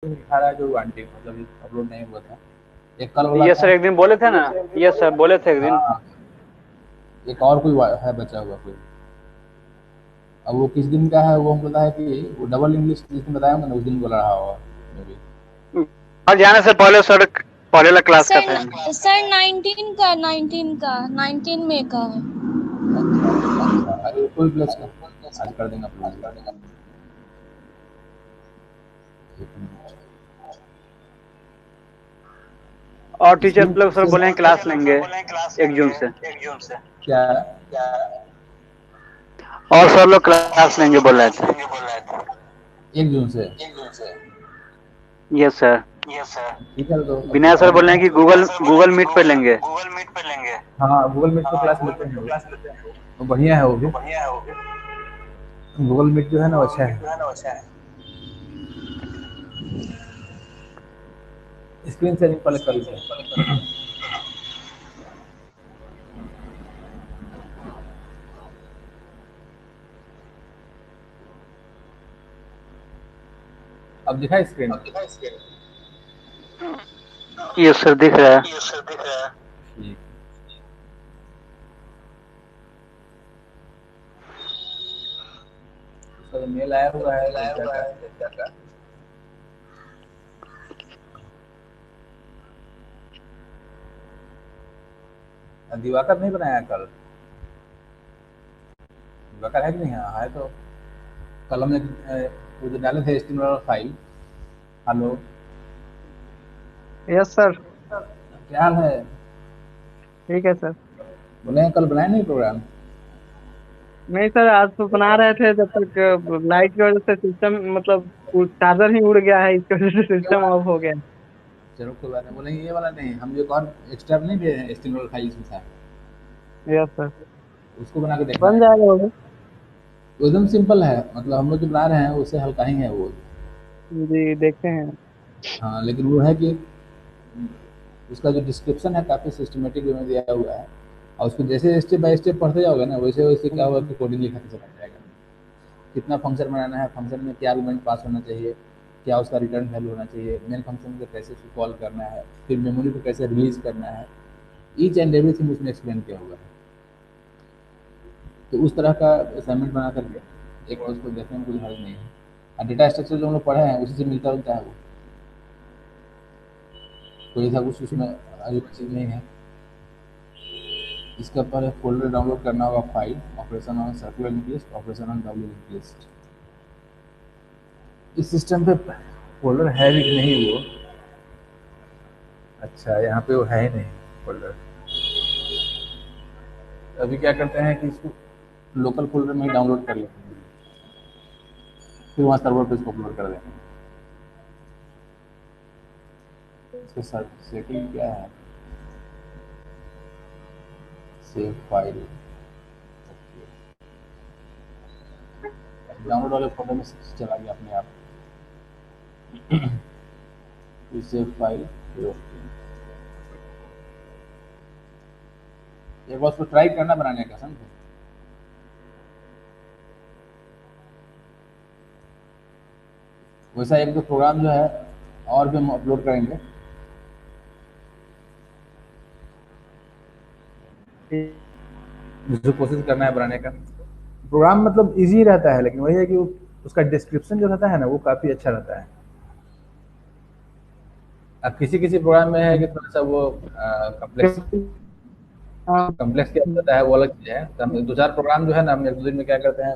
दिखा रहा है जो आंटी मतलब अपलोड नहीं हुआ था। एक कल वाला ये था। सर एक दिन बोले थे ना। ये सर बोले थे एक दिन। हाँ, एक और कोई है बचा हुआ कोई। अब वो किस दिन का है वो हमको पता है कि वो डबल इंग्लिश जिस दिन बताया होंगे ना उस दिन बोला रहा होगा मे बी। और जाने से पहले सर पहले वाला क्लास का था। सर 19 मई का है। अच्छा अच्छा, अरे कोई प्लस का आज कर देंगे अपलोड। एक मिनट। और टीचर स्क्रीन लोग सर से बोले हैं क्लास लेंगे 1 जून से। क्या? और सर लोग क्लास लेंगे बोल रहे थे। 1 जून से? Yes sir. ठीक है तो विनय सर बोल रहे हैं कि गूगल गूगल मीट पे लेंगे। हाँ गूगल मीट पे क्लास लेते हैं वो। तो बढ़िया है वो भी। गूगल मीट जो है ना वो अच्छा है। स्क्रीन शेयरिंग पहले कर लेते हैं। अब दिखा स्क्रीन? यस सर दिख रहा है। ठीक। उसका जो मेल आया हुआ है लड़का का। दिवाकर नहीं बनाया कल? दिवाकर है कि नहीं? हाँ है तो। कल हमने वो जो डाले थे HTML file. Hello. Yes sir. क्या हाल है? ठीक है सर। बोले हैं कल बनाए नहीं प्रोग्राम? नहीं सर, आज तो बना रहे थे जब तक लाइट की वजह से सिस्टम मतलब चार्जर ही उड़ गया है, इसकी वजह से सिस्टम ऑफ हो गया। चलो कोई बात नहीं। बोले ये वाला नहीं, हम जो एक और एक्स्ट्रा नहीं भेजे हैं एचटीएमएल फाइल इसमें था, यस सर। उसको बना के देखना बन है। जाएगा वो भी। वो एकदम सिंपल है, मतलब हम लोग जो बना रहे हैं उससे हल्का ही है वो। जी देखते हैं। हाँ लेकिन वो है कि उसका जो डिस्क्रिप्शन है काफ़ी सिस्टमेटिक वे में दिया हुआ है। और उसको जैसे स्टेप बाय स्टेप पढ़ते जाओगे ना वैसे वैसे क्या होगा कि कोडिंग लिखा चला जाएगा। कितना फंक्शन बनाना है, फंक्शन में क्या आर्गुमेंट पास होना चाहिए, क्या उसका रिटर्न वैल्यू होना चाहिए, मेन फंक्शन को कैसे उसको कॉल करना है, फिर मेमोरी को कैसे रिलीज करना है, ईच एंड एवरीथिंग उसमें एक्सप्लेन किया हुआ है। तो उस तरह का असाइनमेंट बना करके एक बार उसको देखने में कोई हर्ज नहीं है। और डेटा स्ट्रक्चर जो हम लोग पढ़े हैं उसी से मिलता जुलता है वो। कोई ऐसा कुछ उसमें अजीब चीज़ नहीं है। इसका पर फोल्डर डाउनलोड करना होगा file operation on circular link list, operation on W link list. इस सिस्टम पे फोल्डर है भी कि नहीं वो? अच्छा यहाँ पे वो है ही नहीं फोल्डर। अभी क्या करते हैं कि इसको लोकल फोल्डर में ही डाउनलोड कर लेते हैं, फिर वहाँ सर्वर पे इसको अपलोड कर देंगे। इसका सेटिंग क्या है? Save file. डाउनलोड वाले फोल्डर में चला गया अपने आप। फिर सेव फाइल, फिर ओके। एक बार उसको ट्राई करना बनाने का, समझे? वैसा एक दो प्रोग्राम जो है और भी हम अपलोड करेंगे। जो कोशिश करना है बनाने का प्रोग्राम मतलब इजी रहता है, लेकिन वही है कि उसका डिस्क्रिप्शन जो रहता है ना वो काफ़ी अच्छा रहता है। अब किसी किसी प्रोग्राम में है कि थोड़ा सा वो कम्प्लेक्स हाँ। कम्प्लेक्स क्या होता है वो अलग चीज़ है। तो हम दो चार प्रोग्राम जो है ना हम एक दो दिन में क्या करते हैं,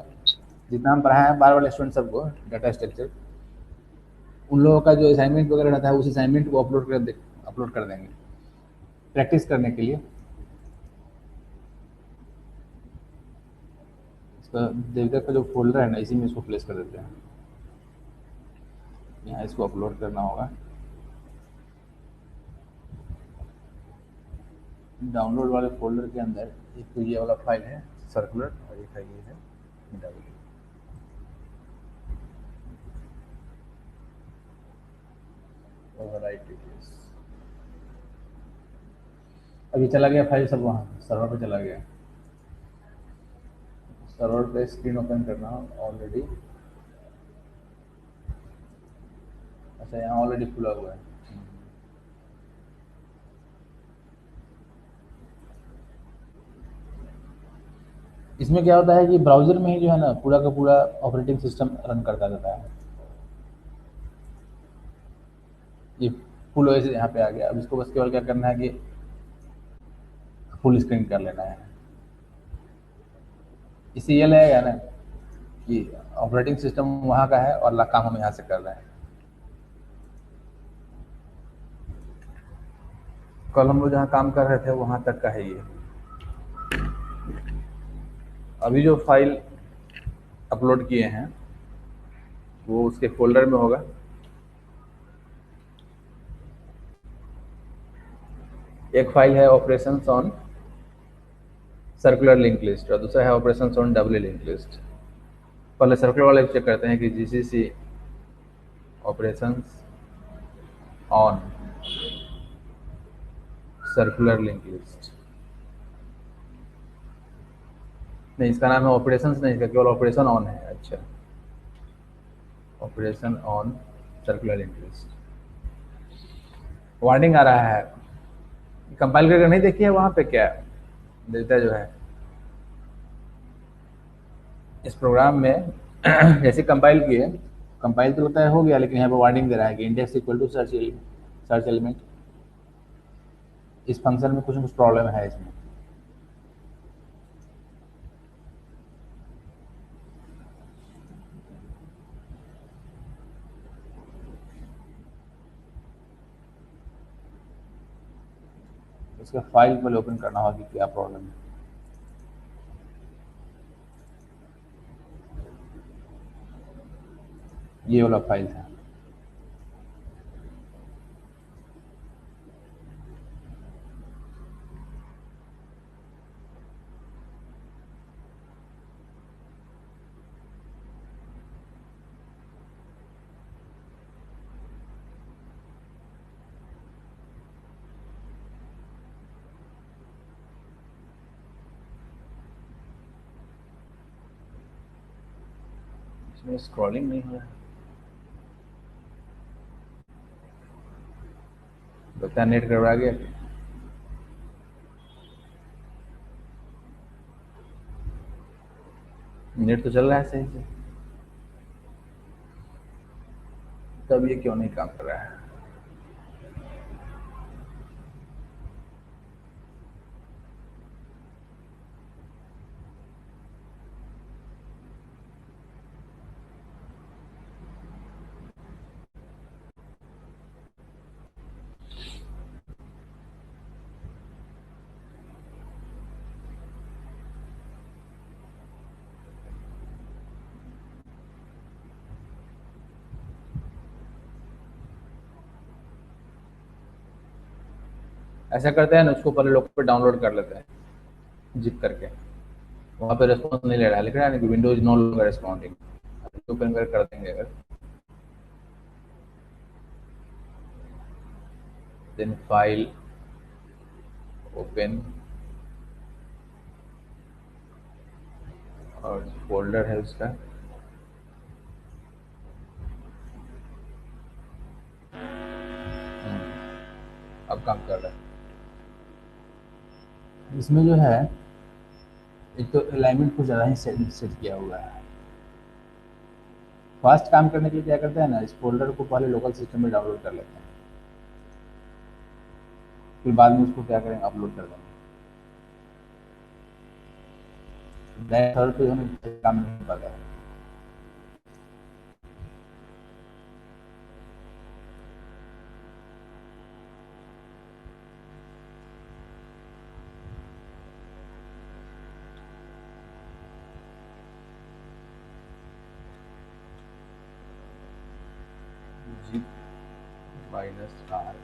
जितना हम पढ़ाए हैं बार बार स्टूडेंट सबको डाटा स्ट्रक्चर, उन लोगों का जो असाइनमेंट वगैरह रहता है उस असाइनमेंट को अपलोड कर देंगे प्रैक्टिस करने के लिए। इसका देवता का जो फोल्डर है ना इसी में इसको प्लेस कर देते हैं। यहाँ इसको अपलोड करना होगा। डाउनलोड वाले फोल्डर के अंदर एक तो ये वाला फाइल है सर्कुलर, और एक है ये है डब्ल्यू। Overwrite details. अभी चला गया फाइल सब वहाँ सर्वर पे चला गया। सर्वर पे स्क्रीन ओपन करना ऑलरेडी। अच्छा, यहाँ ऑलरेडी खुला हुआ है। इसमें क्या होता है कि ब्राउज़र में ही जो है ना पूरा का पूरा ऑपरेटिंग सिस्टम रन करता रहता है। ये फुल ओएस यहाँ पे आ गया। अब इसको बस केवल क्या करना है कि फुल स्क्रीन कर लेना है। इससे ये लगेगा ना कि ऑपरेटिंग सिस्टम वहाँ का है और काम हम यहाँ से कर रहे हैं। कल हम लोग जहाँ काम कर रहे थे वहाँ तक का है ये। अभी जो फाइल अपलोड किए हैं वो उसके फोल्डर में होगा। एक फाइल है operations on circular link list और दूसरा है operations on W link list. पहले सर्कुलर वाले चेक करते हैं कि GCC operations on circular link list, नहीं इसका नाम है ऑपरेशंस, नहीं इसका केवल ऑपरेशन ऑन है। अच्छा, operation on circular link list. Warning आ रहा है, कंपाइल करके नहीं देखी है वहाँ पे क्या देता जो है इस प्रोग्राम में। जैसे कंपाइल किए, कंपाइल तो लगता है हो गया, लेकिन यहाँ पे वार्निंग दे रहा है कि index equal to search element. इस फंक्शन में कुछ न कुछ प्रॉब्लम है इसमें। इसका फाइल पहले ओपन करना होगा कि क्या प्रॉब्लम है। ये वाला फाइल था। इसमें स्क्रॉलिंग नहीं हो रहा है, लगता है नेट गड़बड़ा गया। नेट तो चल रहा है सही से, तब ये क्यों नहीं काम कर रहा है। ऐसा करते हैं ना, उसको पहले लोग पे डाउनलोड कर लेते हैं जिप करके। वहाँ पे रेस्पॉन्स नहीं ले रहा है, लिख रहा है ना कि Windows no longer responding. Open कर देंगे अगर, देन फाइल ओपन और फोल्डर है उसका, अब काम कर रहा है। इसमें जो है एक तो अलाइनमेंट कुछ ज़्यादा ही सेट किया हुआ है। फास्ट काम करने के लिए क्या करते हैं ना, इस फोल्डर को पहले लोकल सिस्टम में डाउनलोड कर लेते हैं, फिर बाद में उसको क्या करेंगे, अपलोड कर देंगे। थर्ड पे हमें काम नहीं कर रहा है। zip -r /star।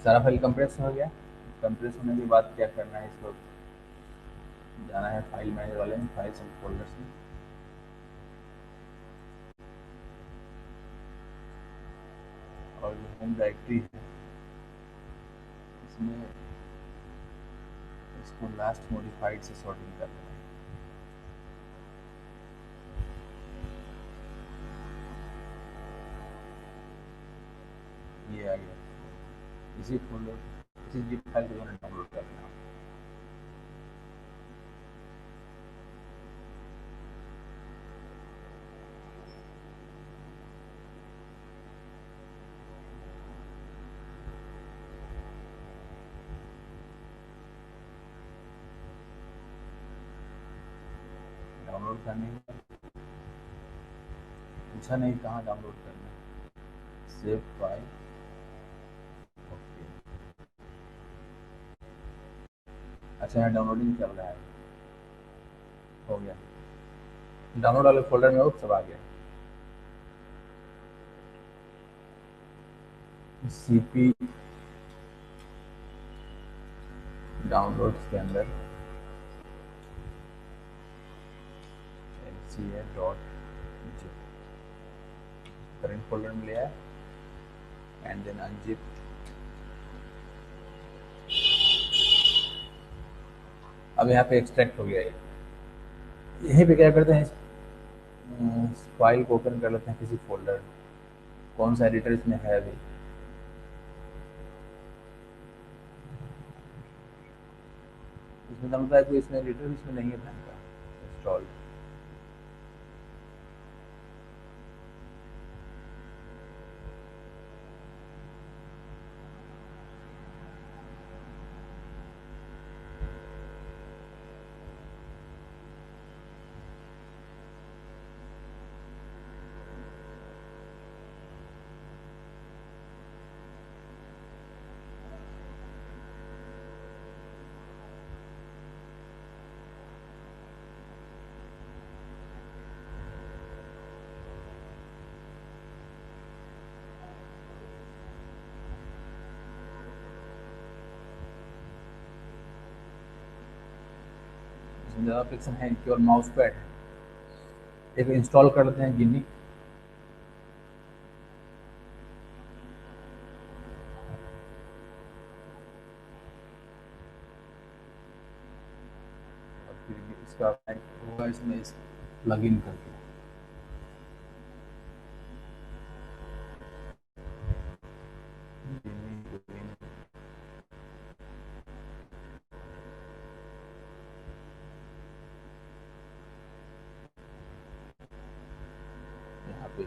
सारा फाइल कंप्रेस हो गया। कंप्रेस होने के बाद क्या करना है, इसको जाना है फाइल मैनेजर वाले में, फाइल्स एंड फोल्डर्स में, और जो होम डायरेक्टरी है इसमें इसको लास्ट मॉडिफाइड से सॉर्टिंग कर रहे हैं। ये आ गया, इसी फोल्डर इसी जिप फाइल को मैंने डाउनलोड करना है। डाउनलोड करने का पूछा नहीं कहाँ डाउनलोड करना है। Save file, okay. अच्छा यहाँ डाउनलोडिंग चल रहा है, हो गया। डाउनलोड वाले फोल्डर में वो सब आ गया। सीपी डाउनलोड्स के अंदर lca.zip करंट फोल्डर में लिया है एंड देन अनजिप। अब यहाँ पे एक्सट्रैक्ट हो गया है। यहीं पे क्या करते हैं, फाइल को ओपन कर लेते हैं किसी फोल्डर, कौन सा एडिटर इसमें है अभी। इसमें मतलब है कोई इसमें एडिटर इसमें नहीं है इंस्टॉल। ज़्यादा ऑप्शन है केवल माउस पैड है। एक इंस्टॉल कर लेते हैं गिनी। और फिर इसका होगा इसमें प्लग इन करके। यहाँ पे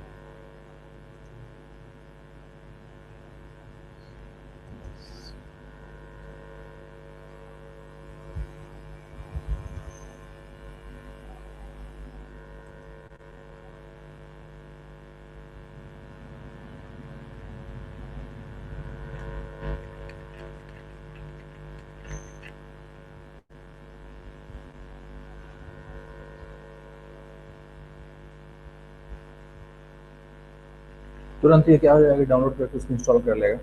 तुरंत ये क्या हो जाएगा, डाउनलोड करके उसको इंस्टॉल कर लेगा।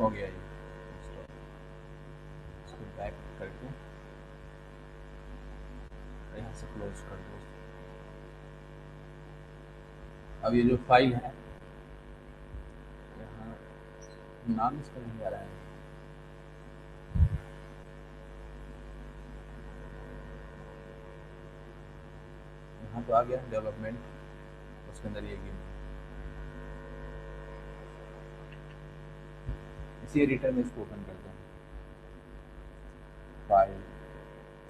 हो गया ये इंस्टॉल। इसको बैक करके यहाँ से क्लोज कर दो। अब ये जो फाइल है, यहाँ नाम इसका नहीं आ रहा है। यहाँ तो आ गया डेवलपमेंट, उसके अंदर ये गेम इसी एडिटर में इसको ओपन करते हैं। फाइल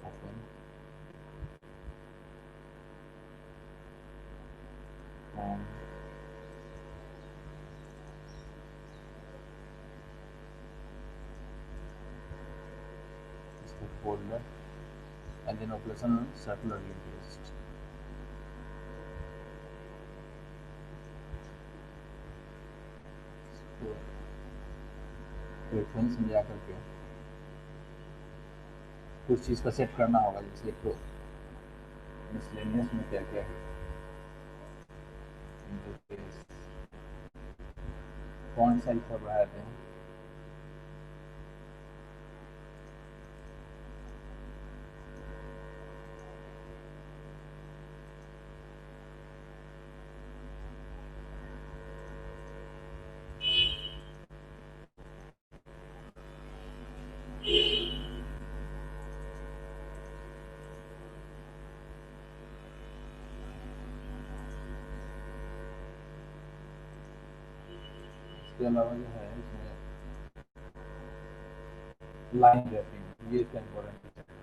ओपन, इसको folder and then operation on circular linked list। Reference में जा करके कुछ चीज़ का सेट करना होगा, जैसे तो मिसलेनियस में क्या क्या है, इंटरफेस फॉन्ट साइज थोड़ा बढ़ा देते हैं। इसके अलावा जो है इसमें लाइन रैपिंग, ये इसका इम्पोर्टेंट फीचर है,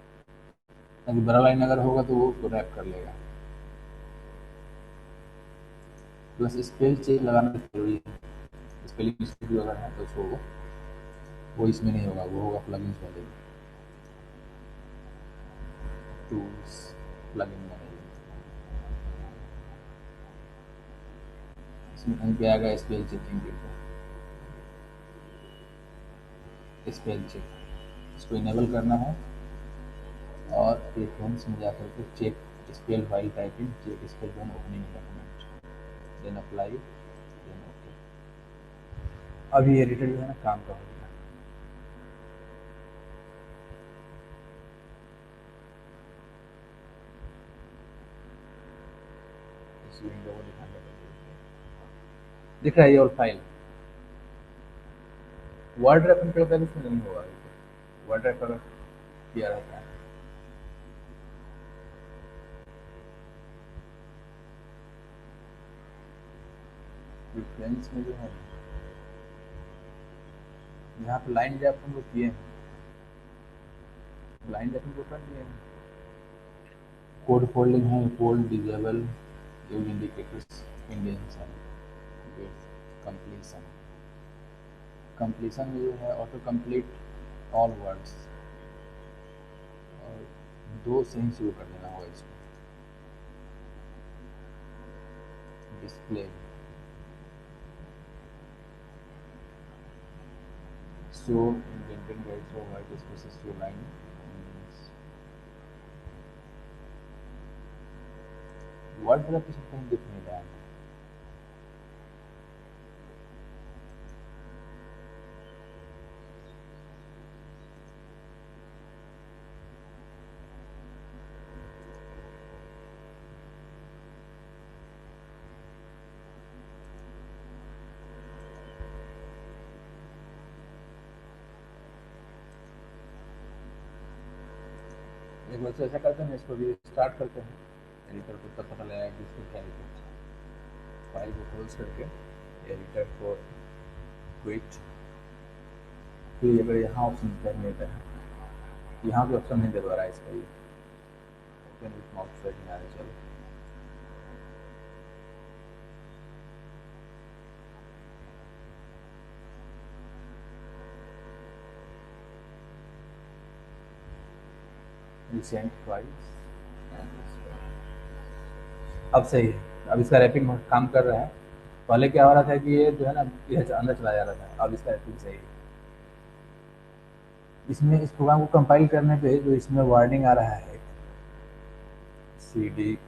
ताकि बड़ा लाइन अगर होगा तो वो रैप कर लेगा। प्लस स्पेल चेक लगाना जरूरी है, स्पेलिंग मिस्टेक भी अगर है तो उसको वो इसमें नहीं होगा, वो होगा प्लगइन्स वाले टूल्स, प्लगइन मैनेजर। इसमें कहीं पे आएगा स्पेल चेकिंग के ऊपर, स्पेल चेक, इसको इनेबल करना है और प्रेफरेंस में जाकर के check spell while typing, check spell when opening document, then apply, then okay. अब ये एडिटर जो है ना काम का हो गया। इस विंडो को दिखाने के लिए दिख रहा है ये, और फाइल वर्ड रैपिंग करता है, इसमें नहीं होगा, वर्ड रैप अगर किया रहता है। प्रेफरेंस में जो है यहाँ पे लाइन रैप हम लोग किए हैं, लाइन रैपिंग को कर दिए हैं। कोड फोल्डिंग है, fold disable, use indicators, indentation, completion. Completion में जो है ऑटो कंप्लीट ऑल वर्ड्स, और 2 से ही शुरू कर देना होगा इसको। डिस्प्ले, शो इंडेंटेड गाइड्स और white spaces to line. Word wrap इसमें कहीं दिख नहीं रहा है। एक बार से ऐसा करते हैं, इसको भी स्टार्ट करते हैं, एडिटर को तब पता लगेगा कि इसको क्या दिक्कत है। फाइल को क्लोज करके एडिटर को क्विट, फिर अगर यहाँ ऑप्शन कर लेता है, यहाँ पे ऑप्शन नहीं दे पा रहा है इसका, ये ओपन विथ माउस सेटिंग आ रहा है। चलो रिसेंट फाइल्स, अब सही है, अब इसका रैपिंग काम कर रहा है। पहले क्या हो रहा था कि ये जो है ना ये अंदर चला जा रहा था, अब इसका रैपिंग सही है। इसमें इस प्रोग्राम को कंपाइल करने पे जो इसमें वार्निंग आ रहा है, सी डी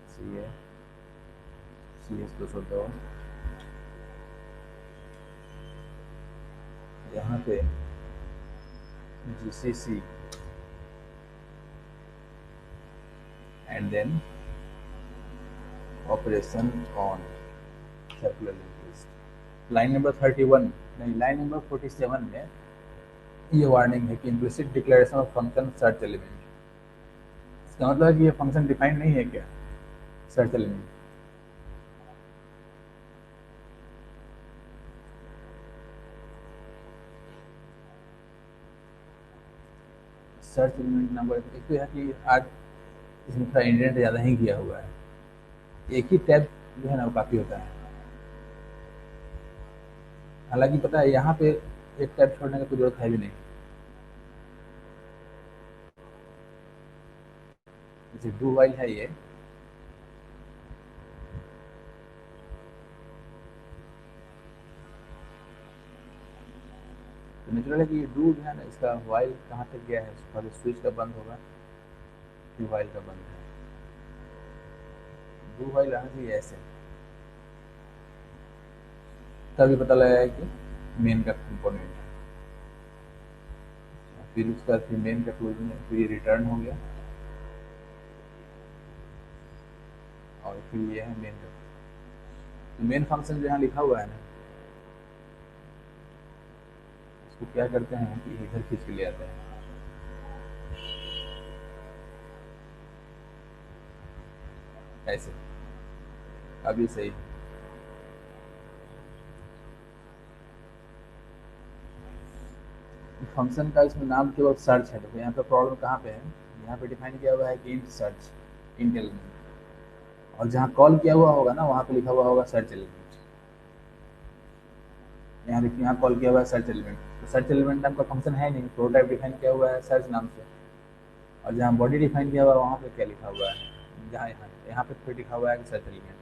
सी ए सी एस 202, यहाँ पे GCC and then operation on circular link list. Line number 31 नहीं, लाइन नंबर 47 में ये वार्निंग है कि implicit declaration of function search element. इसका मतलब है कि ये फंक्शन डिफाइंड नहीं है क्या, search element. Search element number एक तो है कि आज इसमें थोड़ा इंडेंट ज़्यादा ही किया हुआ है, एक ही टैब जो है ना वो काफ़ी होता है। हालांकि पता है यहाँ पे एक टैब छोड़ने की कोई जरूरत है भी नहीं। जैसे डू वाइल है ये, तो नेचुरल है कि ये डू जो है ना इसका वाइल कहाँ तक गया है, पहले स्विच का बंद होगा फिर वाइल का बंद है। डू वाइल आना चाहिए ऐसे, तभी पता लगेगा कि मेन का कंपोनेंट है। फिर उसका फिर मेन का क्लोजिंग है, फिर ये रिटर्न हो गया और फिर ये है मेन का। तो मेन फंक्शन जो यहाँ लिखा हुआ है ना, इसको क्या करते हैं कि इधर खींच के ले आते हैं। ऐसे अभी सही। फंक्शन का इसमें नाम केवल सर्च है, तो यहाँ पे प्रॉब्लम कहाँ पे है, यहाँ पे डिफाइन किया हुआ है कि इंट सर्च, इंट एलिमेंट, और जहाँ कॉल किया हुआ होगा ना वहाँ पे लिखा हुआ होगा सर्च एलिमेंट। यहाँ देखिए, यहाँ कॉल किया हुआ है सर्च एलिमेंट, तो सर्च एलिमेंट नाम का फंक्शन है नहीं, प्रोटोटाइप डिफाइन किया हुआ है सर्च नाम से, और जहाँ बॉडी डिफाइन किया हुआ है वहाँ पे क्या लिखा हुआ है, जहाँ यहाँ पे फिर लिखा हुआ है कि सर्च एलिमेंट।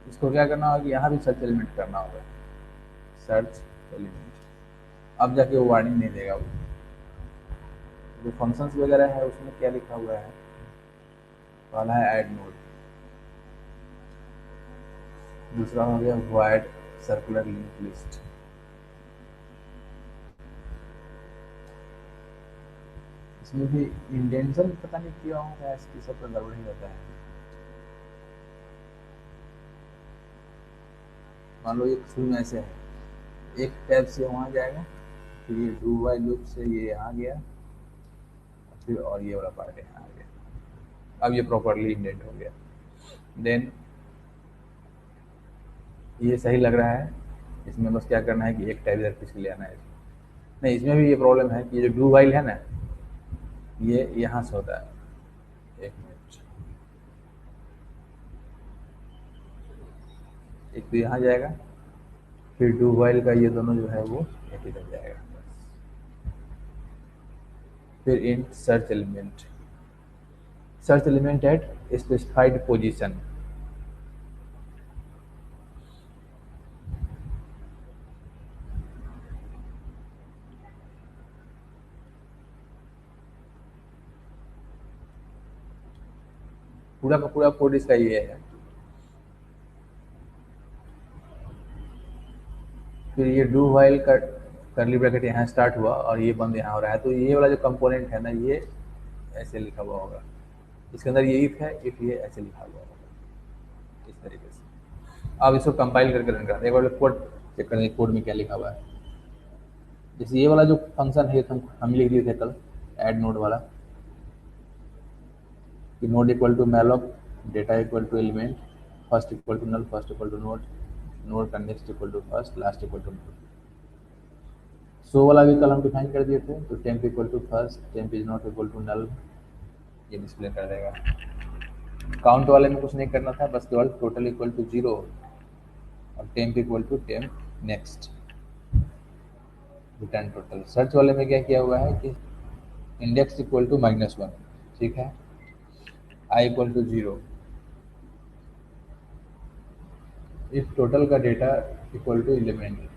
इसको क्या करना होगा कि यहाँ भी सर्च एलिमेंट करना होगा, सर्च एलिमेंट। अब जाके वो वार्निंग नहीं देगा। वो जो फंक्शंस वगैरह है उसमें क्या लिखा हुआ है, पहला है ऐड नोड, दूसरा हो गया वॉइड सर्कुलर लिंक लिस्ट, इसमें भी इंडेंशन पता नहीं क्यों है, इसकी सब पर गड़बड़ ही रहता है। मान लो एक शुरू में ऐसे है, एक टैब से वहाँ जाएगा, फिर ये डू वाइल लूप से ये यहाँ गया, फिर और ये वाला पार्ट यहाँ आ गया। अब ये प्रॉपरली इंडेंट हो गया। देन ये सही लग रहा है, इसमें बस क्या करना है कि एक टैब इधर खींच के ले आना है। नहीं, इसमें भी ये प्रॉब्लम है कि ये जो डू वाइल है ना, ये यहाँ से होता है। एक मिनट, एक तो यहाँ जाएगा, फिर डू वाइल का ये दोनों जो है वो एक इधर जाएगा। फिर int search element, search element at specified position. पूरा का पूरा कोड इसका ये है। फिर ये डू वाइल का करली ब्रैकेट यहाँ स्टार्ट हुआ और ये बंद यहाँ हो रहा है, तो ये वाला जो कंपोनेंट है ना, ये ऐसे लिखा हुआ होगा, इसके अंदर ये इफ है, इफ ये ऐसे लिखा हुआ होगा इस तरीके से। अब इसको कंपाइल करके रन करते हैं, एक बार कोड चेक करेंगे कोड में क्या लिखा हुआ है। जैसे ये वाला जो फंक्शन है हम लिख दिए थे कल, ऐड नोड वाला, कि node equal to malloc, data equal to element, first equal to null, first equal to node, node का next equal to first, last equal to node. So वाला भी कल हम डिफाइन कर दिए थे, तो temp equal to first, temp is not equal to null, ये डिस्प्ले कर देगा। काउंट वाले में कुछ नहीं करना था, बस केवल टोटल इक्वल टू 0 और temp equal to temp next, return total. Search वाले में क्या किया हुआ है कि इंडेक्स इक्वल टू -1, ठीक है, I equal to 0, if total का data equal to element,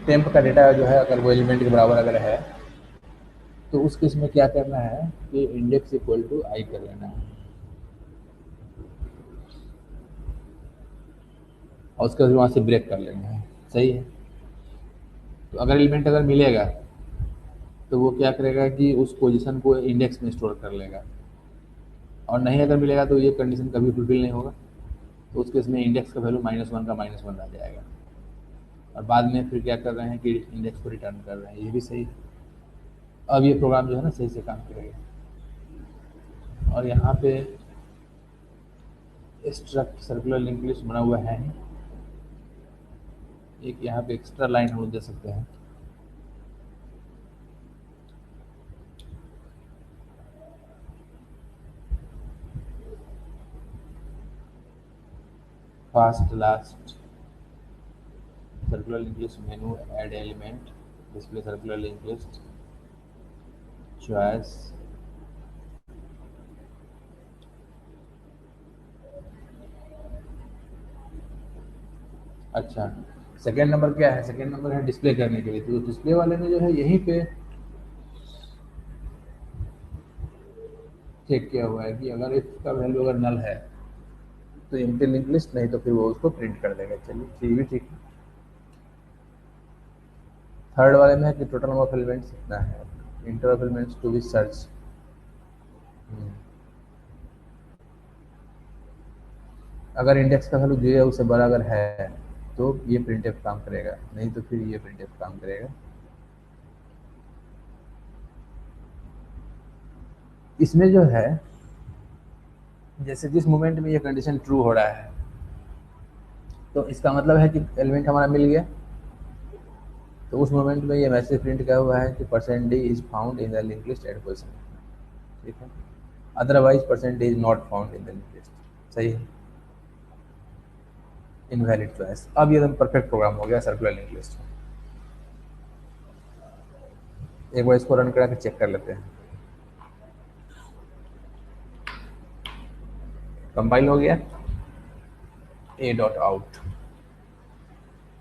temp का डेटा जो है अगर वो एलिमेंट के बराबर अगर है तो उस केस में क्या करना है कि इंडेक्स इक्वल टू आई कर लेना है, और उसके बाद वहाँ से ब्रेक कर लेना है। सही है। तो अगर एलिमेंट अगर मिलेगा तो वो क्या करेगा कि उस पोजीशन को इंडेक्स में स्टोर कर लेगा, और नहीं अगर मिलेगा तो ये कंडीशन कभी फुलफिल नहीं होगा, तो उस केस में इंडेक्स का वैल्यू -1 का -1 आ जाएगा, और बाद में फिर क्या कर रहे हैं कि इंडेक्स को रिटर्न कर रहे हैं। ये भी सही है। अब ये प्रोग्राम जो है ना सही से काम करेगा। और यहाँ पे स्ट्रक्ट सर्कुलर लिंक लिस्ट बना हुआ है, एक यहाँ पे एक्स्ट्रा लाइन हम लोग दे सकते हैं, first last circular link list मेनू, add element, display circular link list, choice, अच्छा सेकेंड नंबर क्या है, सेकेंड नंबर है डिस्प्ले करने के लिए। तो डिस्प्ले वाले में जो है यहीं पे चेक किया हुआ है कि अगर इसका वैल्यू अगर नल है तो एम्प्टी लिंक लिस्ट, नहीं तो फिर वो उसको प्रिंट कर देगा। चलिए ये भी ठीक है। थर्ड वाले में है कि टोटल नंबर ऑफ एलिमेंट्स कितना है, enter of elements to be search. अगर इंडेक्स का वैल्यू जो है उससे बड़ा अगर है तो ये प्रिंटफ काम करेगा, नहीं तो फिर ये प्रिंटफ काम करेगा। इसमें जो है जैसे जिस मोमेंट में ये कंडीशन ट्रू हो रहा है तो इसका मतलब है कि एलिमेंट हमारा मिल गया, तो उस मोमेंट में ये मैसेज प्रिंट किया हुआ है कि %d is found in the link list at position, ठीक है। Otherwise %d is not found in the link list, सही है, इनवैलिड चॉइस। अब ये एकदम परफेक्ट प्रोग्राम हो गया सर्कुलर लिंक लिस्ट। एक बार इसको रन करा के चेक कर लेते हैं। कंपाइल हो गया a.out।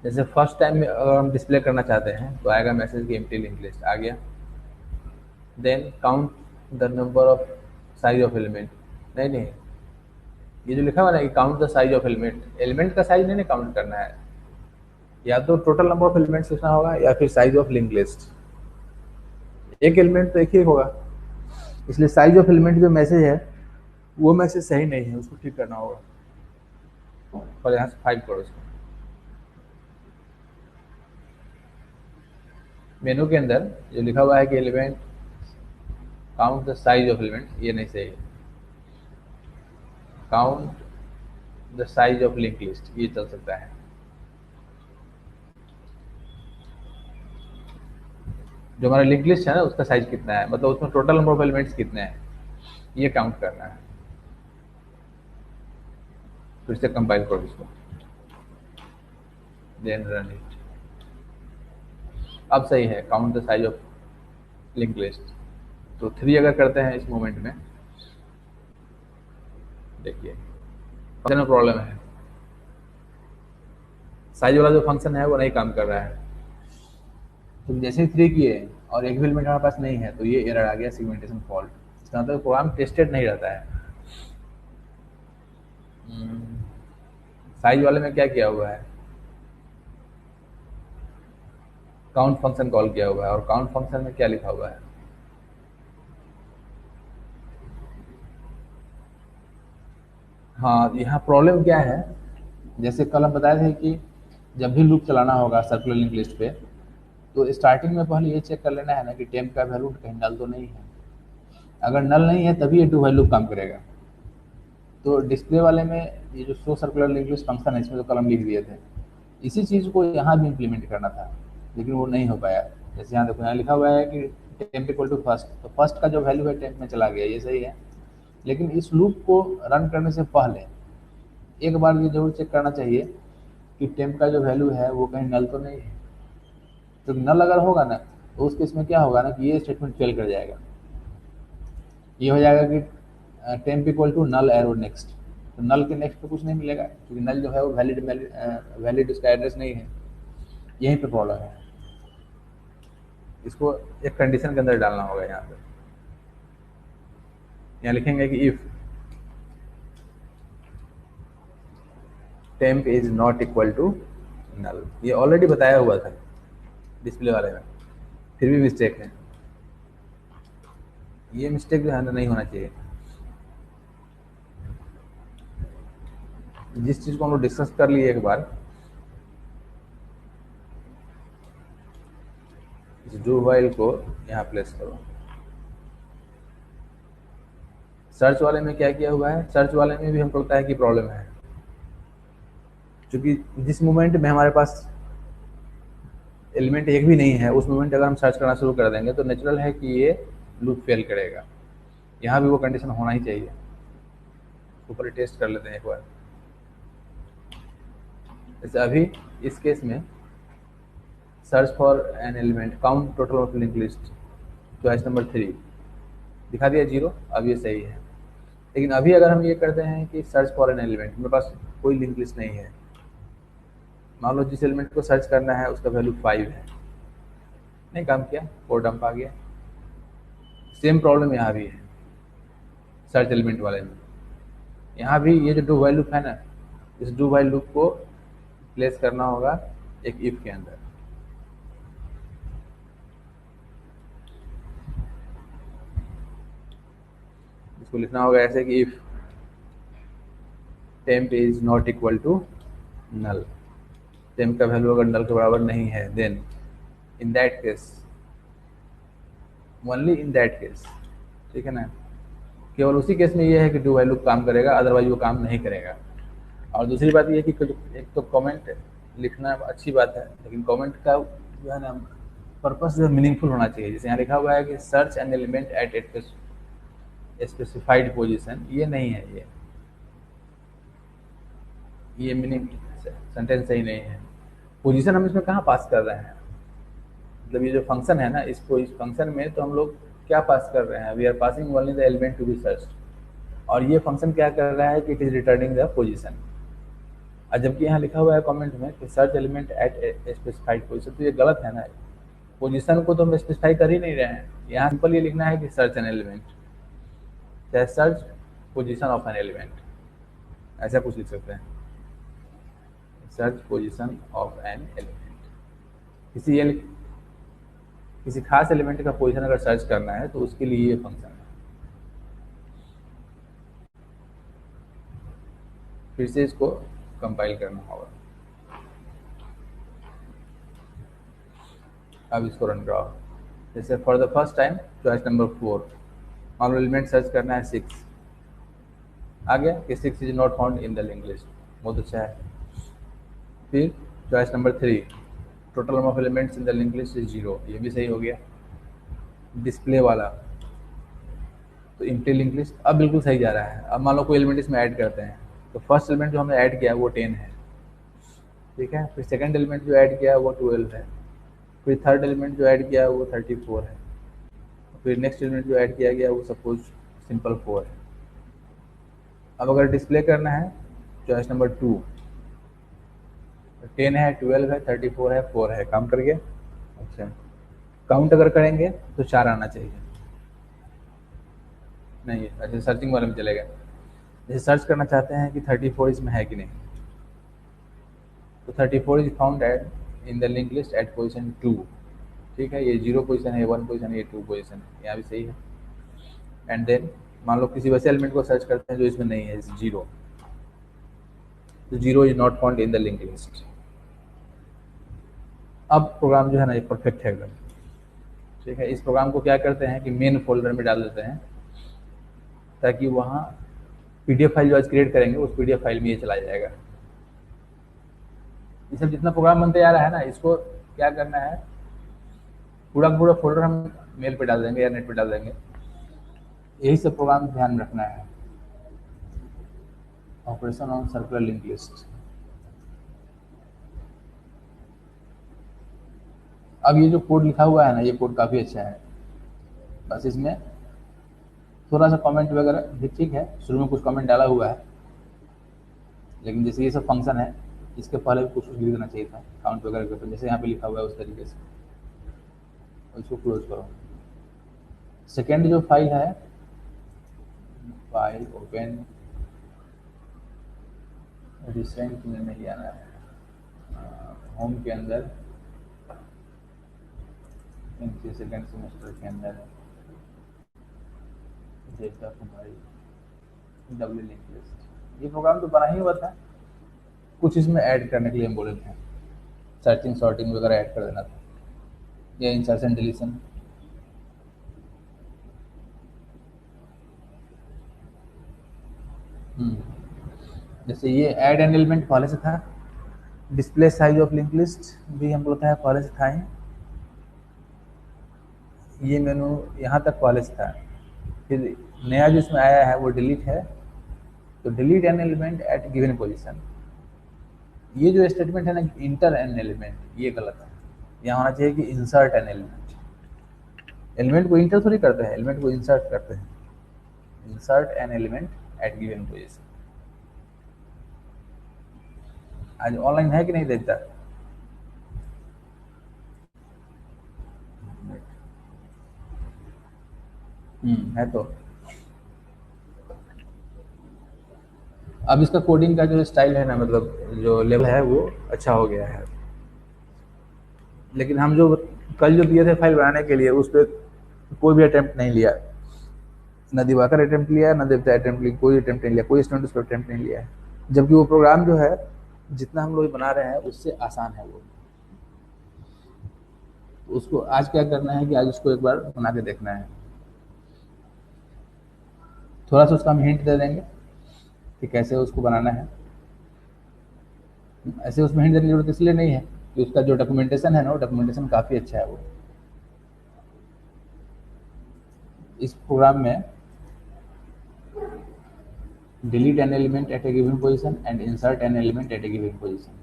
जैसे फर्स्ट टाइम में अगर हम डिस्प्ले करना चाहते हैं तो आएगा मैसेज की एम्प्टी लिंक लिस्ट आ गया। Then count the number of size of element, नहीं ये जो लिखा हुआ ना कि count the size of element, element का साइज नहीं काउंट करना है, या तो टोटल नंबर ऑफ एलिमेंट्स लिखना होगा या फिर साइज ऑफ लिंक लिस्ट। एक एलिमेंट तो एक ही होगा, इसलिए साइज ऑफ एलिमेंट जो मैसेज है वो मैसेज सही नहीं है, उसको ठीक करना होगा। और यहाँ से 5 करो इसको। मेनू के अंदर जो लिखा हुआ है कि element count the size of element, ये नहीं सही है। Count the size of link list ये चल सकता है। जो हमारा लिंक लिस्ट है ना उसका साइज कितना है, मतलब उसमें टोटल नंबर ऑफ एलिमेंट्स कितने हैं ये काउंट करना है। फिर से कंपाइल करो इसको, देन रन इट। अब सही है, count the size of link list. तो 3 अगर करते हैं इस मोमेंट में, देखिए फंक्शन में प्रॉब्लम है, साइज वाला जो फंक्शन है वो नहीं काम कर रहा है। तो जैसे ही 3 किए और एक भी एलिमेंट हमारे पास नहीं है तो ये एरर आ गया, सेगमेंटेशन फॉल्ट। इसका मतलब प्रोग्राम टेस्टेड नहीं रहता है। साइज वाले में क्या किया हुआ है, काउंट फंक्शन कॉल किया हुआ है, और काउंट फंक्शन में क्या लिखा हुआ है, हाँ यहाँ प्रॉब्लम क्या है, जैसे कल हम बताए थे कि जब भी लूप चलाना होगा सर्कुलर लिंक लिस्ट पे तो स्टार्टिंग में पहले ये चेक कर लेना है ना कि टेम्प का वैल्यू कहीं नल तो नहीं है। अगर नल नहीं है तभी ये डू व्हाइल लूप काम करेगा। तो डिस्प्ले वाले में ये जो show circular link list function है इसमें तो कलम लिख दिए थे, इसी चीज़ को यहाँ भी इम्प्लीमेंट करना था लेकिन वो नहीं हो पाया। जैसे यहाँ देखो, यहाँ लिखा हुआ है कि टेम्प इक्वल टू फर्स्ट, तो फर्स्ट का जो वैल्यू है टेम्प में चला गया, ये सही है। लेकिन इस लूप को रन करने से पहले एक बार ये जरूर चेक करना चाहिए कि टेम्प का जो वैल्यू है वो कहीं नल तो नहीं है। तो नल अगर होगा ना तो उस केस में क्या होगा ना कि ये स्टेटमेंट फेल कर जाएगा। ये हो जाएगा कि temp equal to null arrow next, तो नल के नेक्स्ट पे कुछ नहीं मिलेगा क्योंकि नल जो है वो वैलिड उसका एड्रेस नहीं है। यहीं पे प्रॉब्लम है, इसको एक कंडीशन के अंदर डालना होगा। यहाँ पे यहाँ लिखेंगे कि if temp is not equal to null, ये ऑलरेडी बताया हुआ था डिस्प्ले वाले में, फिर भी मिस्टेक है। ये मिस्टेक जो है ना नहीं होना चाहिए। जिस चीज को हम लोग डिस्कस कर लिए एक बार, इस डू व्हाइल को यहाँ प्लेस करो। सर्च वाले में क्या किया हुआ है, सर्च वाले में भी हमको लगता है कि प्रॉब्लम है, क्योंकि जिस मोमेंट में हमारे पास एलिमेंट एक भी नहीं है उस मोमेंट अगर हम सर्च करना शुरू कर देंगे तो नेचुरल है कि ये लूप फेल करेगा। यहाँ भी वो कंडीशन होना ही चाहिए। ऊपर टेस्ट कर लेते हैं एक बार। जैसे अभी इस केस में search for an element count total of link list choice number 3 दिखा दिया 0, अब ये सही है। लेकिन अभी अगर हम ये करते हैं कि सर्च फॉर एन एलिमेंट, मेरे पास कोई लिंक लिस्ट नहीं है, मान लो जिस एलिमेंट को सर्च करना है उसका वैल्यू 5 है, नहीं काम किया, कोड डंप आ गया। सेम प्रॉब्लम यहाँ भी है सर्च एलिमेंट वाले में। यहाँ भी ये जो डू वाइल लूप है ना, इस डू वाइल लूप को प्लेस करना होगा एक इफ के अंदर। इसको लिखना होगा ऐसे कि if temp is not equal to null, temp का वैल्यू अगर नल के बराबर नहीं है, then in that case, only in that case, ठीक है ना, केवल उसी केस में ये है कि डू वाइल लूप काम करेगा, अदरवाइज वो काम नहीं करेगा। और दूसरी बात ये है कि एक तो कमेंट लिखना अच्छी बात है, लेकिन कमेंट का जो है ना पर्पस जो है मीनिंगफुल होना चाहिए। जैसे यहाँ लिखा हुआ है कि search N element at specified position, ये नहीं है, ये मीनिंग सेंटेंस सही नहीं है। पोजीशन हम इसमें कहाँ पास कर रहे हैं, मतलब ये जो फंक्शन है ना, इसको इस फंक्शन में तो हम लोग क्या पास कर रहे हैं, we are passing only the element to be search, और ये फंक्शन क्या कर रहा है कि it is returning the position. और जबकि यहाँ लिखा हुआ है कमेंट में कि search element at specified position, तो ये गलत है ना, पोजीशन को तो हम स्पेसिफाई कर ही नहीं रहे हैं। यहाँ सिंपल ये लिखना है कि सर्च एन एलिमेंट, चाहे search position of an element, ऐसा कुछ लिख सकते हैं, search position of an element. किसी खास एलिमेंट का पोजीशन अगर सर्च करना है तो उसके लिए ये फंक्शन है। फिर से इसको कंपाइल करना होगा, अब इसको रन कराओ। जैसे for the first time choice number 4, मान लो एलिमेंट सर्च करना है 6, आ गया कि 6 is not found in the link list, बहुत अच्छा है। फिर choice number 3, total number of elements in the link list is 0, ये भी सही हो गया। डिस्प्ले वाला तो एम्प्टी लिंक लिस्ट अब बिल्कुल सही जा रहा है। अब मान लो कोई एलिमेंट इसमें ऐड करते हैं, तो फर्स्ट एलिमेंट जो हमने ऐड किया वो 10 है, ठीक है। फिर सेकंड एलिमेंट जो ऐड किया वो 12 है, फिर थर्ड एलिमेंट जो ऐड किया वो 34 है, फिर नेक्स्ट एलिमेंट जो ऐड किया गया वो सपोज सिंपल 4 है। अब अगर डिस्प्ले करना है चॉइस नंबर 2, 10 है, 12 है, 34 है, 4 है, काम कर गया। अच्छा, काउंट अगर करेंगे तो 4 आना चाहिए, नहीं अच्छा सर्चिंग वाले में चलेगा। जैसे सर्च करना चाहते हैं कि 34 इसमें है कि नहीं, तो 34 is found at in the link list at position 2, ठीक है। ये 0 पोजीशन है, 1 पोजीशन है, ये 2 पोजीशन है, यहाँ भी सही है। एंड देन मान लो किसी वैसे एलिमेंट को सर्च करते हैं जो इसमें नहीं है, 0, तो 0 is not found in the link list. अब प्रोग्राम जो है ना ये परफेक्ट है एकदम, ठीक है। इस प्रोग्राम को क्या करते हैं कि मेन फोल्डर में डाल देते हैं, ताकि वहाँ पीडीएफ फाइल जो आज क्रिएट करेंगे उस पीडीएफ फाइल में ये चला जाएगा। ये सब जितना प्रोग्राम बनते जा रहा है ना, इसको क्या करना है, पूरा पूरा फोल्डर हम मेल पे डाल देंगे या नेट पे डाल देंगे, यही सब प्रोग्राम ध्यान रखना है। Operation on circular link list. अब ये जो कोड लिखा हुआ है ना, ये कोड काफ़ी अच्छा है, बस इसमें थोड़ा सा कमेंट वगैरह भी ठीक है, शुरू में कुछ कमेंट डाला हुआ है, लेकिन जैसे ये सब फंक्शन है इसके पहले भी कुछ लिख देना चाहिए था काउंट वगैरह के ऊपर, जैसे यहाँ पे लिखा हुआ है उस तरीके से। इसको क्लोज करो। सेकेंड जो फाइल है, फाइल ओपन, रिसेंट में नहीं आना है, होम के अंदर सेकेंड सेमेस्टर के अंदर डेटा कुमारी डब्ल्यू लिंक लिस्ट, ये प्रोग्राम तो बना ही हुआ था, कुछ इसमें ऐड करने के लिए हम बोले थे, सर्चिंग सॉर्टिंग वगैरह ऐड कर देना था, या इंसर्शन डिलीशन। जैसे ये ऐड एन एलिमेंट पहले से था, display size of link list भी हम बोलते हैं पहले से था ही, ये मेनू यहाँ तक पहले से था। फिर नया जो इसमें आया है वो डिलीट है, तो delete an element at given position. ये जो स्टेटमेंट है ना इंटर एन एलिमेंट, ये गलत है, यहाँ होना चाहिए कि इंसर्ट एन एलिमेंट। एलिमेंट को इंटर थोड़ी करते हैं, एलिमेंट को इंसर्ट करते हैं, insert an element at given position. आज ऑनलाइन है कि नहीं देखता, है तो अब इसका कोडिंग का जो स्टाइल है ना, मतलब जो लेवल है वो अच्छा हो गया है। लेकिन हम जो कल जो दिए थे फाइल बनाने के लिए, उस पर कोई भी अटेम्प्ट नहीं लिया, न दिवाकर अटेम्प्ट लिया, न देवता अटेम्प्ट लिया, कोई अटेम्प्ट नहीं लिया, कोई स्टूडेंट उस पर अटेम्प्ट नहीं लिया है। जबकि वो प्रोग्राम जो है जितना हम लोग बना रहे हैं उससे आसान है वो। तो उसको आज क्या करना है कि आज उसको एक बार बना के देखना है। थोड़ा सा उसका हम हिंट दे देंगे कि कैसे उसको बनाना है। ऐसे उसमें हिंट देने की जरूरत इसलिए नहीं है कि उसका जो डॉक्यूमेंटेशन है ना, वो डॉक्यूमेंटेशन काफ़ी अच्छा है वो। इस प्रोग्राम में delete an element at a given position and insert an element at a given position,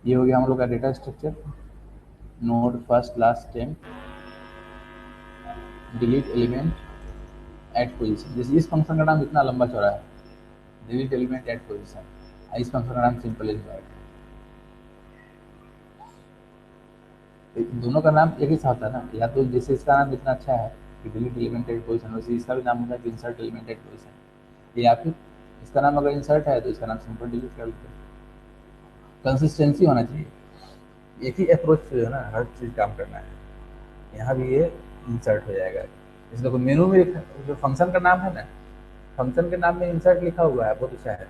ये हो गया हम लोग का data structure. Node first last temp, delete element at position. जैसे इस फंक्शन का नाम इतना लंबा चौड़ा है, डिलीट एलिमेंट एट पोजीशन, इस फंक्शन का नाम सिंपल इज है। दोनों का नाम एक ही सा होता है ना, या तो जैसे इसका नाम इतना अच्छा है कि डिलीट एलिमेंट एट पोजीशन, वैसे इसका भी नाम होता है कि इंसर्ट एलिमेंट एट पोजीशन। या फिर इसका नाम अगर इंसर्ट है तो इसका नाम सिंपल डिलीट कर लेते हैं। कंसिस्टेंसी होना चाहिए, एक ही अप्रोच से जो है ना हर चीज़ काम करना है। यहाँ भी ये इंसर्ट हो जाएगा। इस देखो मेनू में जो फंक्शन का नाम है ना, फंक्शन के नाम में इंसर्ट लिखा हुआ है, बहुत अच्छा है,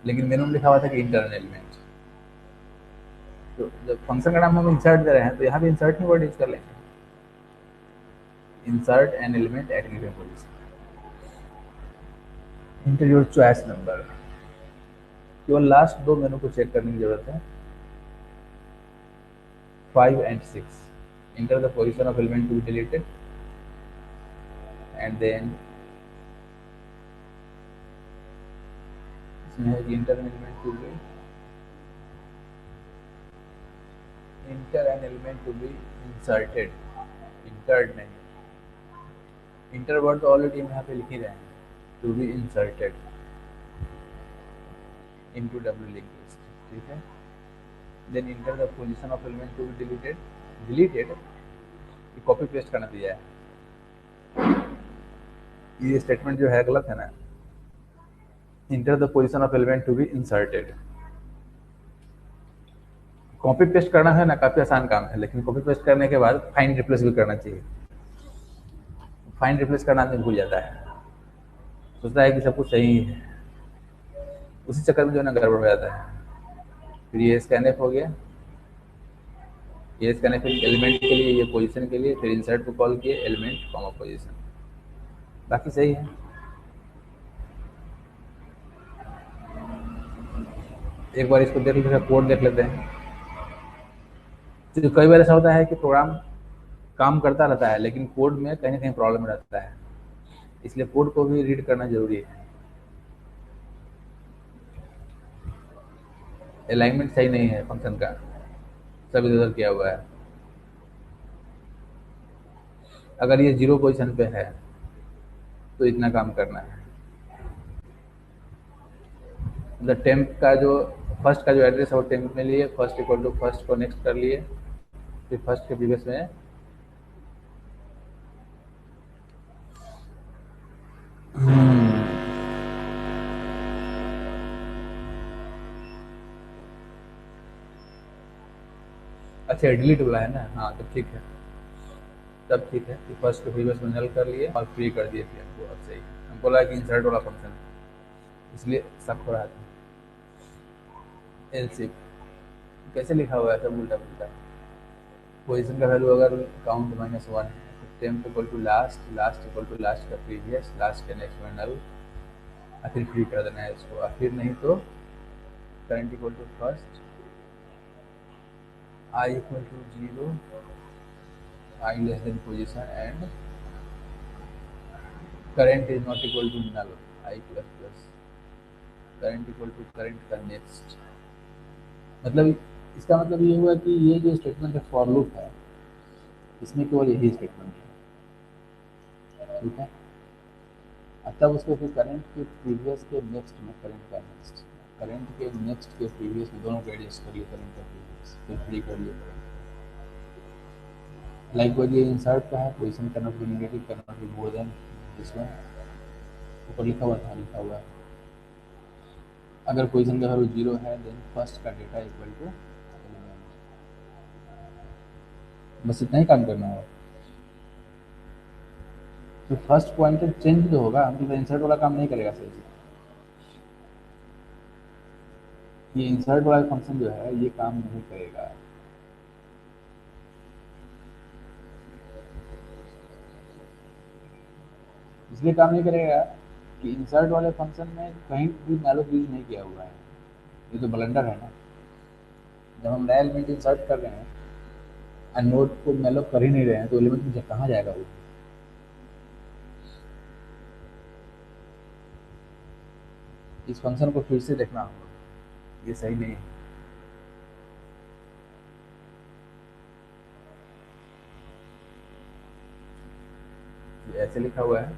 लेकिन मेनू में लिखा हुआ था कि इंटर एन एलिमेंट। तो जब फंक्शन का नाम हम इंसर्ट दे रहे हैं तो यहाँ भी इंसर्ट ही वर्ड यूज कर लेंगे, insert an element at given position, enter your choice number. केवल लास्ट दो मेनू को चेक करने की जरूरत है, 5 and 6. Enter the position of element to be deleted, and then इसमें है कि enter an element to be inserted, entered नहीं, इंटर वर्ड तो ऑलरेडी हम यहाँ पे लिख ही रहे हैं, to be inserted into W link list, ठीक है। Then enter the position of element to be deleted, copy paste करना दिया है, ये स्टेटमेंट जो है गलत है ना। Enter the position of element to be inserted, copy paste करना है ना काफी आसान काम है, लेकिन कॉपी पेस्ट करने के बाद फाइंड रिप्लेस भी करना चाहिए। फाइंड रिप्लेस करना आदमी भूल जाता है, सोचता है कि सब कुछ सही है, उसी चक्कर में जो है ना गड़बड़ हो जाता है। फिर ये स्कैनएफ हो गया, ये स्कैनएफ एलिमेंट के लिए, ये पोजीशन के लिए, फिर इंसर्ट को कॉल किए एलिमेंट कॉमा पोजीशन, बाकी सही है। एक बार इसको देख लेते हैं, कोड देख लेते हैं। तो कई बार ऐसा होता है कि प्रोग्राम काम करता रहता है लेकिन कोड में कहीं ना कहीं प्रॉब्लम रहता है, इसलिए कोड को भी रीड करना जरूरी है। अलाइनमेंट सही नहीं है फंक्शन का, सब इधर उधर किया हुआ है। अगर ये 0 पोजीशन पे है तो इतना काम करना है। मतलब टेम्प का जो फर्स्ट का जो एड्रेस है वो टेम्प में लिए, फर्स्ट इक्वल टू फर्स्ट को नेक्स्ट कर लिए, फिर फर्स्ट के प्रीवियस में अच्छा डिलीट वाला है ना, हाँ तो ठीक है, तब ठीक है कि फर्स्ट के प्रीवियस में नल कर लिए और फ्री कर दिए थे हमको। अब सही हमको लगा कि इंसर्ट वाला फंक्शन है, इसलिए सब हो रहा था। एलसिफ कैसे लिखा हुआ है, सब उल्टा पुल्टा। पोजीशन का वैल्यू अगर काउंट -1 है तो temp equal to last, last equal to last का प्रीवियस, लास्ट के नेक्स्ट में नल, और फिर फ्री कर देना है इसको, और फिर नहीं तो current equal to first, I equal to 0, I less than position, and current is not equal to null, I plus plus, current equal to current का next। मतलब इसका मतलब ये हुआ कि ये जो स्टेटमेंट है फॉर लूप है, इसमें केवल यही स्टेटमेंट है, ठीक है। तब उसको फिर करंट के प्रीवियस के नेक्स्ट में करंट का नेक्स्ट, करंट के नेक्स्ट के प्रीवियस में दोनों को एडजस्ट कर लिए, करंट का प्रीवियस फिर फ्री कर लिए करंट। लाइक वाइज ये इंसर्ट का है, position can not be negative, can not be more than this one, ऊपर लिखा हुआ था, लिखा हुआ है अगर पोजीशन का वैल्यू 0 है देन फर्स्ट का डेटा इक्वल टू एलिमेंट। बस इतना ही काम करना है। तो फर्स्ट पॉइंटर चेंज तो होगा, मतलब इंसर्ट वाला काम नहीं करेगा सही से। ये इंसर्ट वाला फंक्शन जो है ये काम नहीं करेगा। इसलिए काम नहीं करेगा कि इंसर्ट वाले फंक्शन में कहीं भी मैलोक यूज नहीं किया हुआ है। ये तो ब्लंडर है ना। जब हम नया एलिमेंट इंसर्ट कर रहे हैं और नोड को मैलोक कर ही नहीं रहे हैं तो एलिमेंट मुझे कहाँ जाएगा वो। इस फंक्शन को फिर से देखना होगा, ये सही नहीं है। ये ऐसे लिखा हुआ है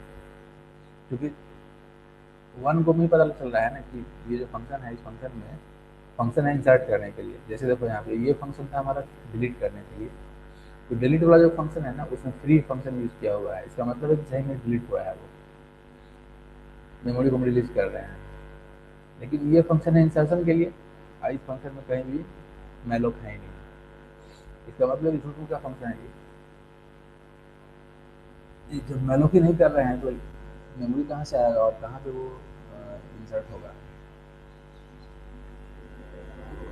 क्योंकि वन को भी पता चल रहा है ना कि ये जो फंक्शन है, इस फंक्शन में फंक्शन है इंसर्ट करने के लिए। जैसे देखो यहाँ पे ये फंक्शन था हमारा डिलीट करने के लिए, तो डिलीट वाला जो फंक्शन है ना उसमें फ्री फंक्शन यूज किया हुआ है। इसका मतलब है कि सही में डिलीट हुआ है, वो मेमोरी को हम रिलीज कर रहे हैं। लेकिन ये फंक्शन है इंसर्शन के लिए, और इस फंक्शन में कहीं भी मैलोक है ही नहीं। इसका मतलब झूठू का फंक्शन है ये। जब मैलोक ही नहीं कर रहे हैं तो मेमोरी कहाँ से आएगा और कहाँ पे वो इंसर्ट होगा।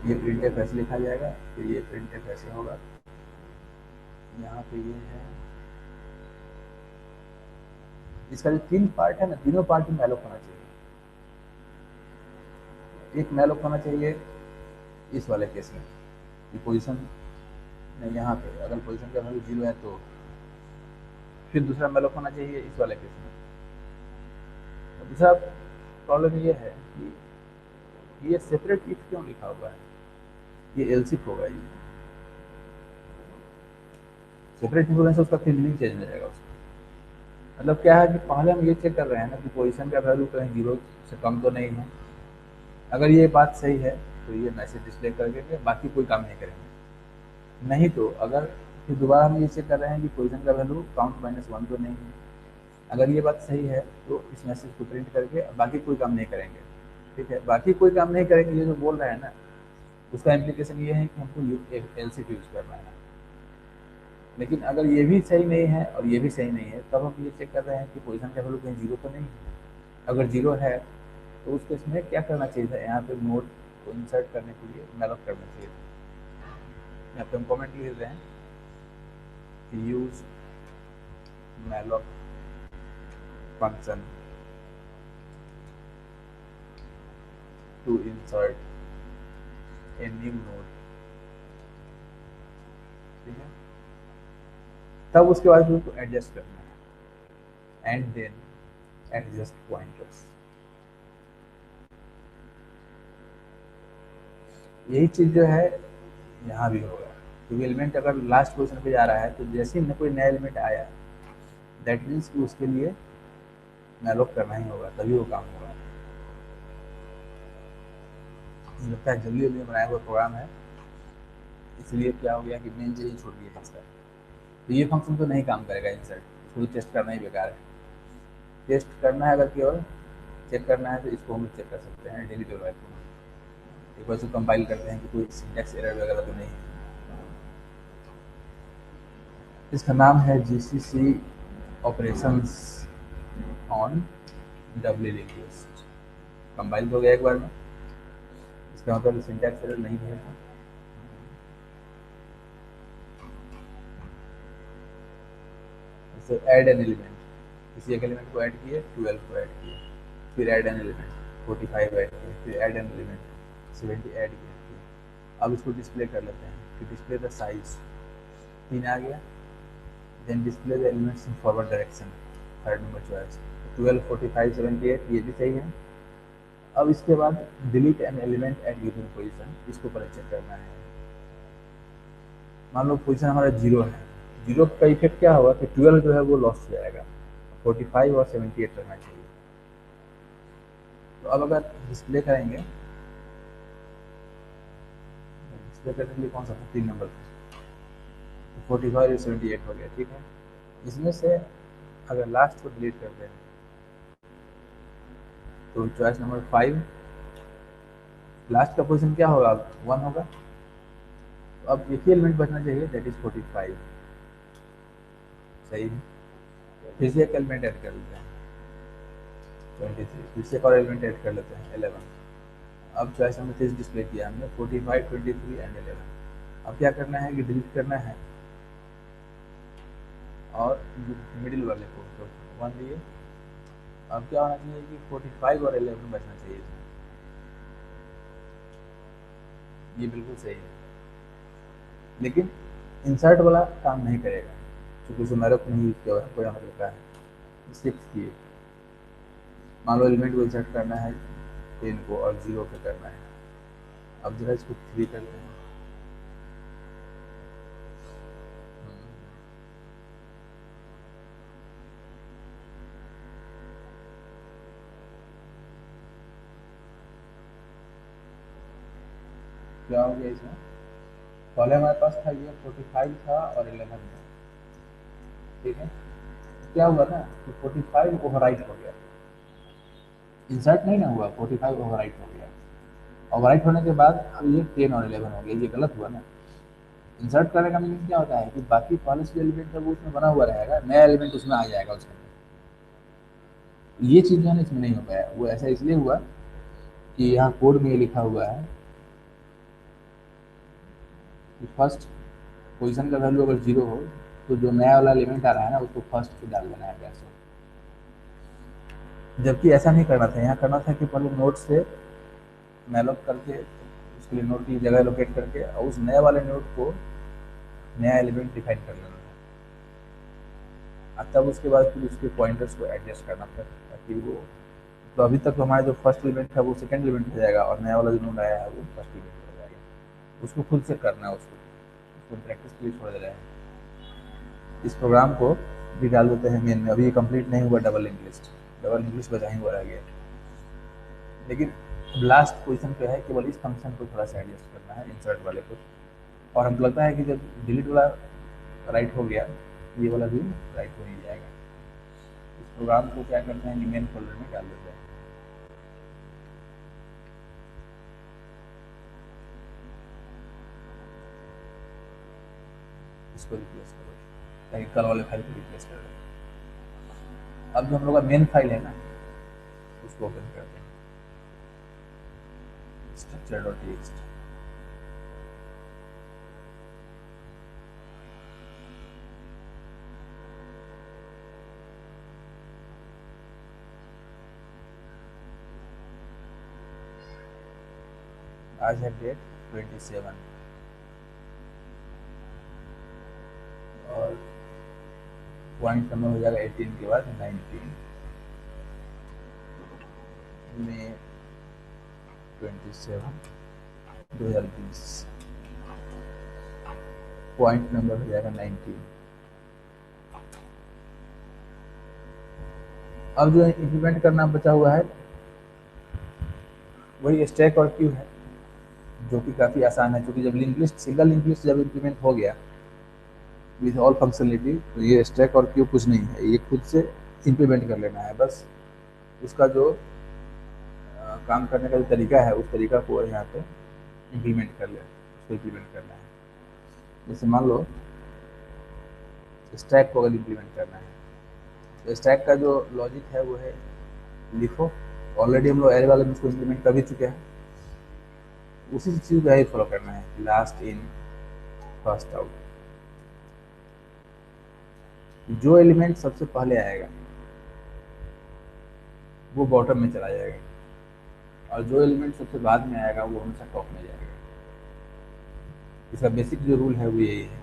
ये प्रिंटफ ऐसे लिखा जाएगा, फिर ये प्रिंटफ ऐसे होगा। यहाँ पे ये है, इसका जो 3 पार्ट है ना, तीनों पार्ट में मैलोक होना चाहिए। एक मैलोक होना चाहिए इस वाले केस में कि पोजीशन नहीं, यहाँ पे अगर पोजीशन का वैल्यू 0 है तो फिर दूसरा मैलोक होना चाहिए इस वाले केस में। दूसरा प्रॉब्लम ये है कि ये सेपरेट इफ क्यों लिखा हुआ है, ये एल्सिफ होगा। ये सेपरेट इफ होने से उसका फिर मीनिंग चेंज हो जाएगा उसका। मतलब क्या है कि पहले हम ये चेक कर रहे हैं ना कि पोजीशन का वैल्यू कहीं 0 से कम तो नहीं है। अगर ये बात सही है तो ये मैसेज डिस्प्ले करके बाकी कोई काम नहीं करेंगे। नहीं तो अगर फिर दोबारा हम ये चेक कर रहे हैं कि पोजीशन का वैल्यू काउंट -1 तो नहीं है। अगर ये बात सही है तो इस मैसेज को प्रिंट करके बाकी कोई काम नहीं करेंगे। ठीक है, बाकी कोई काम नहीं करेंगे, ये जो बोल रहे हैं ना उसका इम्प्लीकेशन ये है कि हमको एल्सिफ यूज करना है। लेकिन अगर ये भी सही नहीं है और ये भी सही नहीं है, तब हम ये चेक कर रहे हैं कि पोजीशन का वैल्यू कहीं 0 तो नहीं है। अगर 0 है तो उस केस में क्या करना चाहिए था, यहाँ पे नोड को इंसर्ट करने के लिए मैलोक करना चाहिए था। यहाँ पे हम कमेंट लिख रहे हैं कि use malloc function to insert a new node. ठीक है, तब उसके बाद उसको एडजस्ट करना है एंड देन एडजस्ट पॉइंटर्स। यही चीज जो है यहाँ भी होगा, क्योंकि एलिमेंट अगर लास्ट पोजीशन पे जा रहा है तो जैसे ही कोई नया एलिमेंट आया दैट मीन्स कि उसके लिए मैलोक करना ही होगा, तभी वो काम होगा। लगता है जल्दी जल्दी बनाया हुआ प्रोग्राम है, इसलिए क्या हो गया कि मेन चीज छोड़ दिया इसका। तो ये फंक्शन तो नहीं काम करेगा इंसर्ट, इसको टेस्ट करना ही बेकार है। टेस्ट करना है अगर केवल चेक करना है तो इसको हम चेक कर सकते हैं डिलीट हो रहा है। एक बार इसको कंपाइल करते हैं कि कोई सिंटैक्स एरर वगैरह तो नहीं है। इसका नाम है GCC operations on W request. Compile हो गया एक बार में, इसका मतलब सिंटैक्स एरर नहीं है। जैसे ऐड एन एलिमेंट, किसी एक एलिमेंट को ऐड किए, 12 को ऐड किए, फिर ऐड एन एलिमेंट 45 ऐड किए, फिर ऐड एन एलिमेंट 70 ऐड किया। अब इसको डिस्प्ले कर लेते हैं कि डिस्प्ले द साइज 3 आ गया, then display the elements in forward direction, third number choice 12, 45, 78, ये भी सही है। अब इसके बाद delete an element at given position, इसको पहले चेक करना है। मान लो पोजीशन हमारा 0 है, 0 का इफेक्ट क्या होगा कि 12 जो है वो लॉस्ट हो जाएगा, 45 और 78 रहना चाहिए। तो अब अगर डिस्प्ले करेंगे, डिस्प्ले करने के लिए कौन सा था 3 नंबर, 45 और 78 हो गया। ठीक है, इसमें से अगर लास्ट को डिलीट कर दें तो चॉइस नंबर 5 लास्ट का पोजीशन क्या होगा, 1 होगा। तो अब एक ही एलिमेंट बचना चाहिए, दैट इज 45। सही है। फिर से एक एलिमेंट ऐड कर लेते हैं 23, फिर से एक और एलिमेंट ऐड कर लेते हैं 11। अब चॉइस नंबर 3 डिस्प्ले किया हमने 45, 23 एंड 11। अब क्या करना है कि डिलीट करना है और मिडिल वाले को तो 1 दिए। अब क्या होना चाहिए कि 45 और 11 बचना चाहिए। ये बिल्कुल सही है, लेकिन इंसर्ट वाला काम नहीं करेगा क्योंकि उसे मैरप नहीं यूज किया हुआ है, कोई मतलब का है। 6 किए, मान लो एलिमेंट को इंसर्ट करना है 10 को और 0 पे करना है। अब जरा इसको 3 करते हैं। क्या हो गया इसमें, पहले हमारे पास था ये 45 था और 11 था, ठीक है। क्या हुआ ना कि 45 ओवरराइट हो गया, इंसर्ट नहीं ना हुआ, 45 ओवरराइट हो गया। ओवरराइट होने के बाद अब ये 10 और 11 हो गया, ये गलत हुआ ना। इंसर्ट करने का मीनिंग क्या होता है कि बाकी पहले से जो एलिमेंट है वो उसमें बना हुआ रहेगा, नया एलिमेंट उसमें आ जाएगा उसके अंदर। ये चीज़ जो है ना इसमें नहीं हो पाया। वो ऐसा इसलिए हुआ कि यहाँ कोड में ये लिखा हुआ है कि फर्स्ट पोजीशन का वैल्यू अगर 0 हो तो जो नया वाला एलिमेंट आ रहा है ना उसको फर्स्ट पे डाल देना है कैसे। जबकि ऐसा नहीं करना था, यहाँ करना था कि पहले नोड से मैलोक करके उसके लिए नोड की जगह लोकेट करके और उस नए वाले नोड को नया एलिमेंट डिफाइन कर लेना था। तब उसके बाद फिर उसके पॉइंटर्स को एडजस्ट करना था ताकि वो, तो अभी तक तो हमारा जो फर्स्ट एलिमेंट है वो सेकंड एलिमेंट हो जाएगा और नया वाला जो नोड आया है वो फर्स्ट एलिमेंट हो जाएगा। उसको खुद से करना है, उसको प्रैक्टिस के लिए छोड़ दे रहे हैं। इस प्रोग्राम को भी डाल देते हैं मेन में। अभी कंप्लीट नहीं हुआ डबल इंग्लिश बचा ही हुआ रह गया, लेकिन लास्ट पोजीशन पे है, केवल इस फंक्शन को थोड़ा सा एडजस्ट करना है इंसर्ट वाले को। और हमको लगता है कि जब डिलीट वाला राइट हो गया ये वाला भी राइट हो ही जाएगा। इस प्रोग्राम को क्या करते हैं कि मेन फोल्डर में डाल देते हैं। इसको रिप्लेस करो ताकि कल वाले फाइल को रिप्लेस कर दें। अब जो हम लोग का मेन फाइल है ना उसको ओपन करते हैं, structure.txt। आज है डेट 27 और पॉइंट नंबर हो जाएगा 18 के बाद 19 में 27 2020 पॉइंट नंबर हो जाएगा 19। अब जो इम्प्लीमेंट करना बचा हुआ है वही स्टैक और क्यू है, जो कि काफ़ी आसान है क्योंकि जब link list single link list जब इम्प्लीमेंट हो गया विथ ऑल फंक्शनलिटी तो ये स्टैक और क्यू कुछ नहीं है, ये खुद से इम्प्लीमेंट कर लेना है। बस उसका जो काम करने का जो तरीका है उस तरीका को यहाँ पे इम्प्लीमेंट कर ले, उसको इम्प्लीमेंट करना है। जैसे मान लो स्टैक को अगर इम्प्लीमेंट करना है तो स्टैक का जो लॉजिक है वो है लिखो, ऑलरेडी हम लोग एरे वाले में उसको इम्प्लीमेंट कर भी चुके हैं। उसी चीज़ को यही फॉलो करना है, लास्ट इन फर्स्ट आउट। जो एलिमेंट सबसे पहले आएगा वो बॉटम में चला जाएगा और जो एलिमेंट सबसे बाद में आएगा वो हमेशा टॉप में जाएगा। इसका बेसिक जो रूल है वो यही है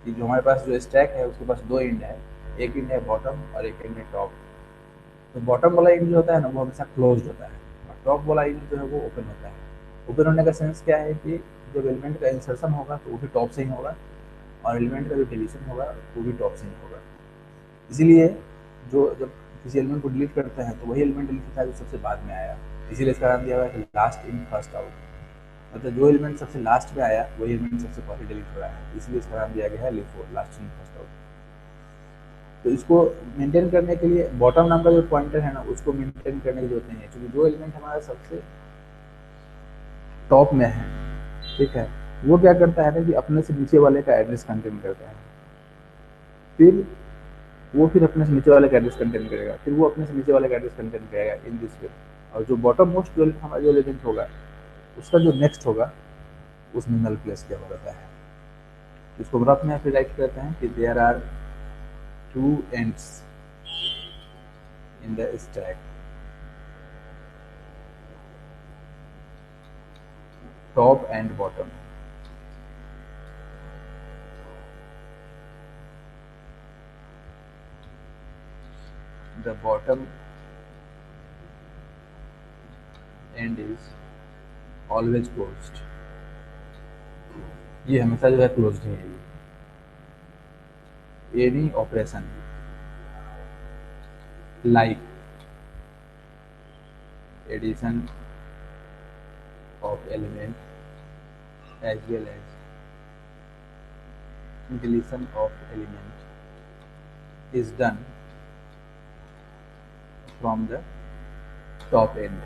कि जो हमारे पास जो स्टैक है उसके पास दो एंड है, एक एंड है बॉटम और एक एंड है टॉप। तो बॉटम वाला एंड जो होता है ना वो हमेशा क्लोज होता है और टॉप वाला एंड जो है वो ओपन होता है। ओपन होने का सेंस क्या है कि जब एलिमेंट का इंसर्शन होगा तो वो भी टॉप से ही होगा और एलिमेंट का जो डिलीशन होगा वो भी टॉप से ही होगा। इसीलिए जो जब किसी एलिमेंट को डिलीट करते हैं तो वही एलिमेंट डिलीट होता है जो सबसे बाद में आया। इसीलिए इसका नाम दिया हुआ है लास्ट इन फर्स्ट आउट, मतलब जो एलिमेंट सबसे लास्ट में आया वही एलिमेंट सबसे पहले डिलीट हो रहा है, इसलिए इसका नाम दिया गया है LIFO, last in first out. तो इसको मेंटेन करने के लिए बॉटम नाम का जो पॉइंटर है ना उसको मेंटेन करने की जरूरत नहीं है क्योंकि जो एलिमेंट हमारा सबसे टॉप में है, ठीक है, वो क्या करता है ना कि अपने से नीचे वाले का एड्रेस कंटेन करता है, फिर वो फिर अपने से नीचे वाले का एड्रेस कंटेन करेगा, फिर वो अपने से नीचे वाले का एड्रेस कंटेन करेगा इन दिस वे। और जो बॉटम मोस्ट जो हमारा जो एलिमेंट होगा उसका जो नेक्स्ट होगा उसमें नल प्लेस किया रहता है। इसको ग्राफ में फिर राइट करते हैं कि there are two ends in the stack, top and bottom. The bottom end is always closed, ये हमेशा जो है क्लोज्ड है। Any operation like addition of element as well as deletion of element is done from the top end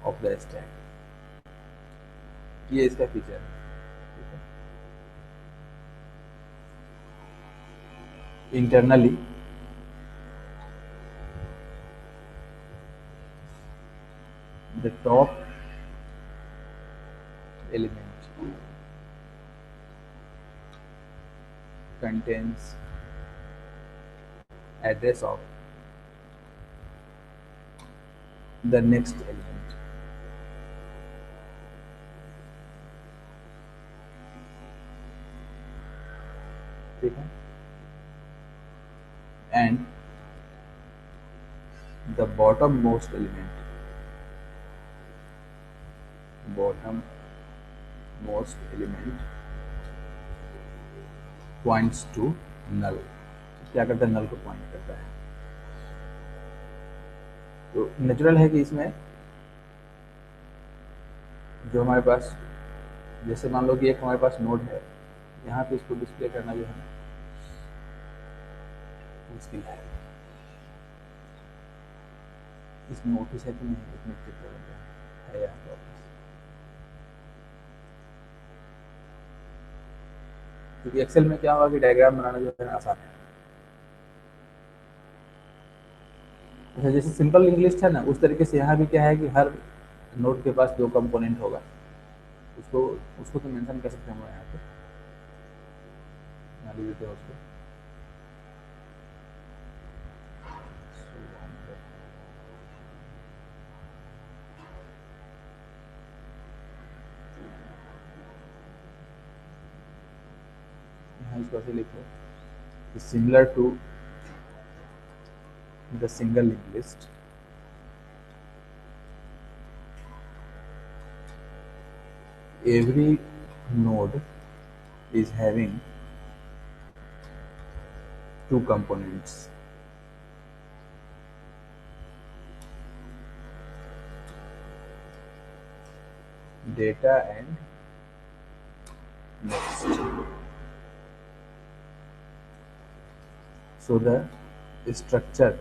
of the stack। ये इसका feature है। Internally the top element contains address of the next element, ठीक है, and the bottom most element points to null। क्या करता है, नल को point करता है। तो नेचुरल है कि इसमें जो हमारे पास, जैसे मान लो कि एक हमारे पास नोड है, यहाँ पे इसको डिस्प्ले करना जो है मुश्किल है। इसमें ऑफिस है कि नहीं, इसमें चेक करेंगे है यहाँ पे ऑफिस, क्योंकि एक्सेल में क्या होगा कि डायग्राम बनाना जो है आसान है। अच्छा, जैसे सिंपल इंग्लिश है ना, उस तरीके से यहाँ भी क्या है कि हर नोड के पास दो कंपोनेंट होगा, उसको उसको तो मेंशन कर सकते हैं हम यहाँ पे, यहाँ लिख देते हैं उसको। यहाँ इसको ऐसे लिखो, similar to the single linked list, every node is having two components, data and next। So the structure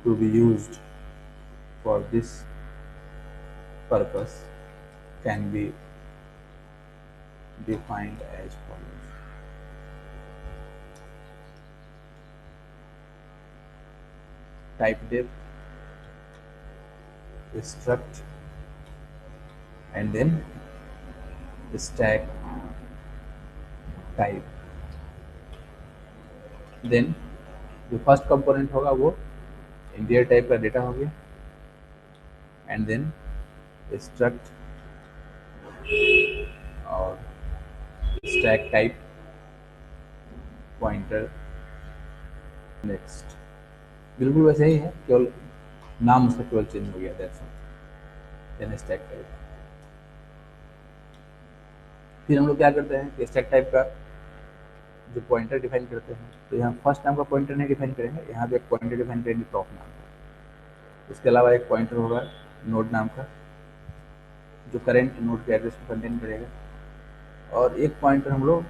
to be used for this purpose can be defined as follows: type def struct and then stack type, then जो first component होगा वो integer type का data हो गया, and then struct और stack type pointer next. बिल्कुल वैसे ही है, केवल नाम उसका केवल चेंज हो गया, that's all. Then stack type. फिर हम लोग क्या करते हैं कि स्टैक टाइप का जो पॉइंटर डिफाइन करते हैं, तो यहाँ फर्स्ट नाम का पॉइंटर नहीं डिफाइन करेंगे, यहाँ पे एक पॉइंटर डिफाइन करेंगे टॉप नाम का। इसके अलावा एक पॉइंटर होगा नोड नाम का, जो करेंट नोड के एड्रेस को कंटेन करेगा, और एक पॉइंटर हम लोग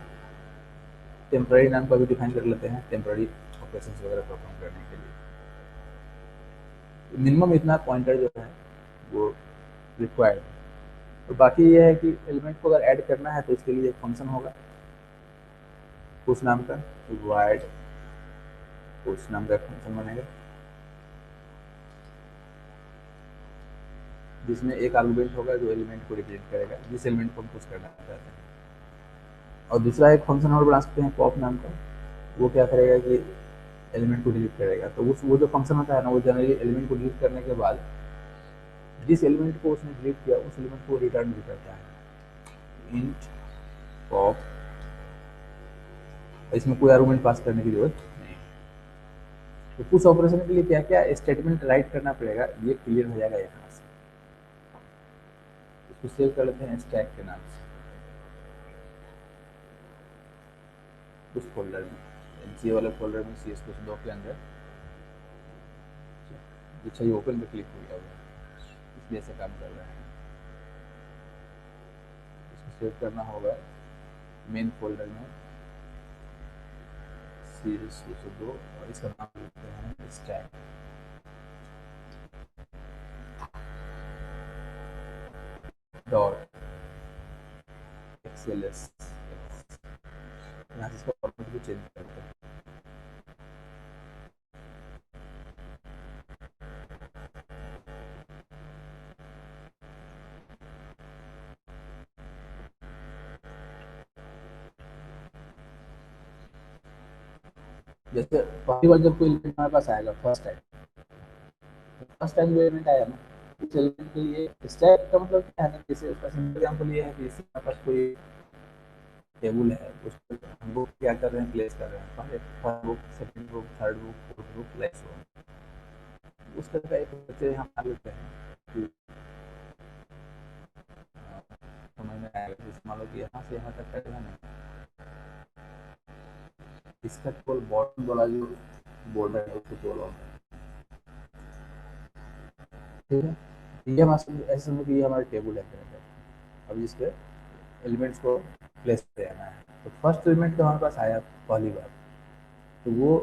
टेम्पररी नाम का भी डिफाइन कर लेते हैं, टेम्पररी ऑपरेशंस वगैरह परफॉर्म करने के लिए। मिनिमम इतना पॉइंटर जो है वो रिक्वायर्ड है। तो बाकी ये है कि एलिमेंट को अगर ऐड करना है तो इसके लिए एक फंक्शन होगा पुश नाम का, वाइड पुश नाम का फंक्शन बनेगा जिसमें एक आर्गुमेंट होगा जो एलिमेंट को रिप्रेजेंट करेगा, जिस एलिमेंट को हम पुश करना चाहते हैं। और दूसरा एक फंक्शन और बना सकते हैं पॉप नाम का, वो क्या करेगा कि एलिमेंट को डिलीट करेगा। तो उस वो जो फंक्शन होता है ना, वो जनरली एलिमेंट को डिलीट करने के बाद जिस एलिमेंट को उसने डिलीट किया उस एलिमेंट को रिटर्न भी करता है। इंट पॉप, इसमें कोई आर्गुमेंट पास करने की जरूरत नहीं। तो पुश ऑपरेशन के लिए क्या क्या स्टेटमेंट राइट करना पड़ेगा ये क्लियर हो जाएगा यहाँ से। इसको सेव कर लेते हैं स्टैक के नाम से उस फोल्डर में, सी वाले फोल्डर में सी एस कुछ दो के अंदर। अच्छा ये ओपन पे क्लिक हो गया होगा इसलिए ऐसे काम कर रहा है। इसको सेव करना होगा मेन फोल्डर में सी एस दो और इसका नाम लिखते हैं स्टैक। डॉट एक्सएलएस, यहाँ से इसका फॉर्मेट भी चेंज करते हैं। जैसे पहली बार जब कोई एलिमेंट हमारे पास आएगा फर्स्ट टाइम जो एलिमेंट आया ना, उस एलिमेंट के लिए स्टैक का मतलब क्या है ना, जैसे उसका सिंपल एग्जांपल ये है कि जैसे हमारे पास कोई टेबल है उस पर हम लोग क्या कर रहे हैं, प्लेस कर रहे हैं पहले first book, second book, third book, fourth book, like so. उस तरह का एक बच्चे हम मान लेते हैं कि समझ में आएगा। जैसे मान लो कि यहाँ से यहाँ तक का है ना, इसका केवल बॉटम वाला जो बॉर्डर है उसको केवल ऑन है, ठीक है। ये हमारे ऐसे समझो कि ये हमारा टेबल है। अब इस पे एलिमेंट्स को प्लेस करना है। तो फर्स्ट एलिमेंट तो हमारे पास आया पहली बार, तो वो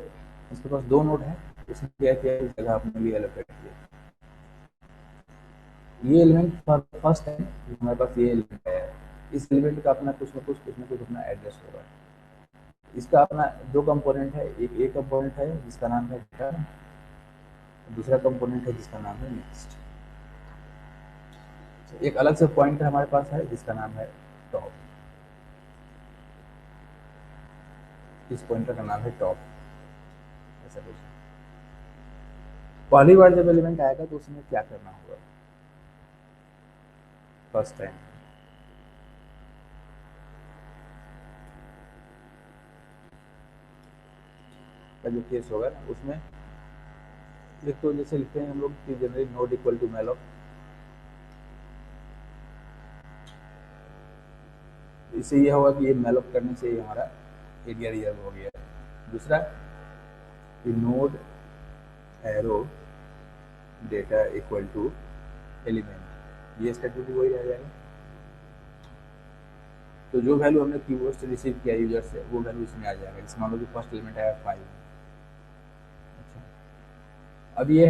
उसके पास दो नोड है, उसने क्या किया इस जगह अपने लिए एलोकेट किया। ये एलिमेंट फर्स्ट है हमारे पास, ये एलिमेंट है, इस एलिमेंट का अपना कुछ ना कुछ अपना एड्रेस होगा। इसका अपना दो कंपोनेंट है, एक कंपोनेंट है जिसका नाम है डेटा, दूसरा कंपोनेंट है जिसका नाम है नेक्स्ट। एक अलग से पॉइंटर हमारे पास है जिसका नाम है टॉप, इस पॉइंटर का नाम है टॉप। ऐसा कुछ पहली बार जब एलिमेंट आएगा तो उसमें क्या करना होगा फर्स्ट टाइम, का जो केस होगा ना उसमें एक तो जैसे लिखते हैं हम लोग कि generally node equal to malloc, इससे ये होगा कि ये मैलॉक करने से ये हमारा एरिया रिजर्व हो गया। दूसरा कि node arrow data equal to element, ये स्टेटमेंट वही रह जाएगा। तो जो वैल्यू हमने कीबोर्ड से रिसीव किया यूजर से वो वैल्यू इसमें आ जाएगा। जैसे मान लो कि फर्स्ट एलिमेंट आया 5। अच्छा अब ये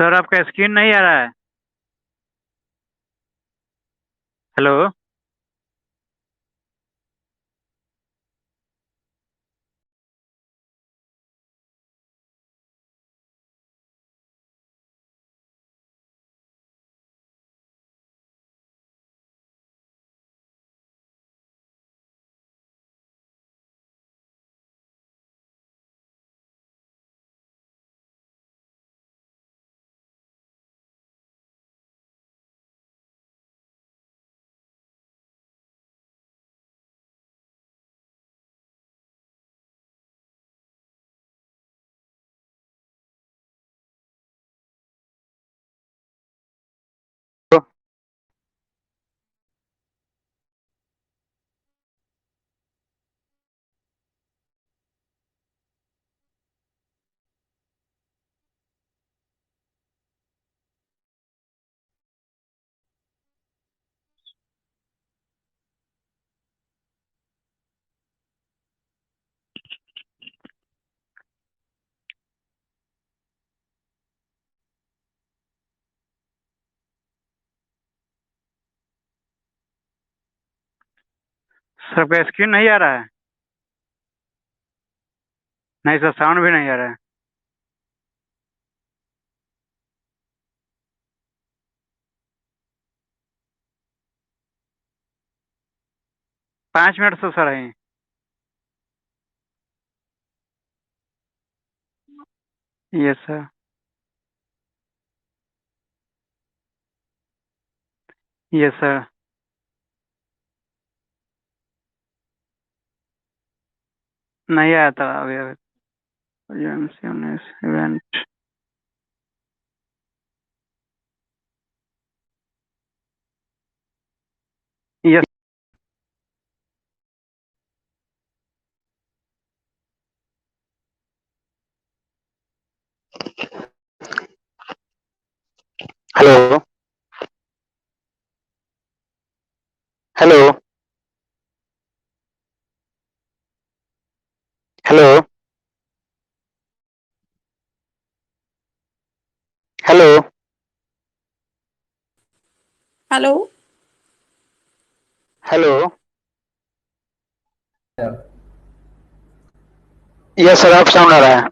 सर आपका स्क्रीन नहीं आ रहा है। हेलो। सर आपका स्क्रीन नहीं आ रहा है। नहीं सर, साउंड भी नहीं आ रहा है। 5 मिनट से सर है। Yes sir. Yes sir. नहीं आया था अभी अभी। Event. Yes. Hello. Hello. Hello. Hello. Hello. Hello. यार, यस सर, आप साउंड आ रहा है।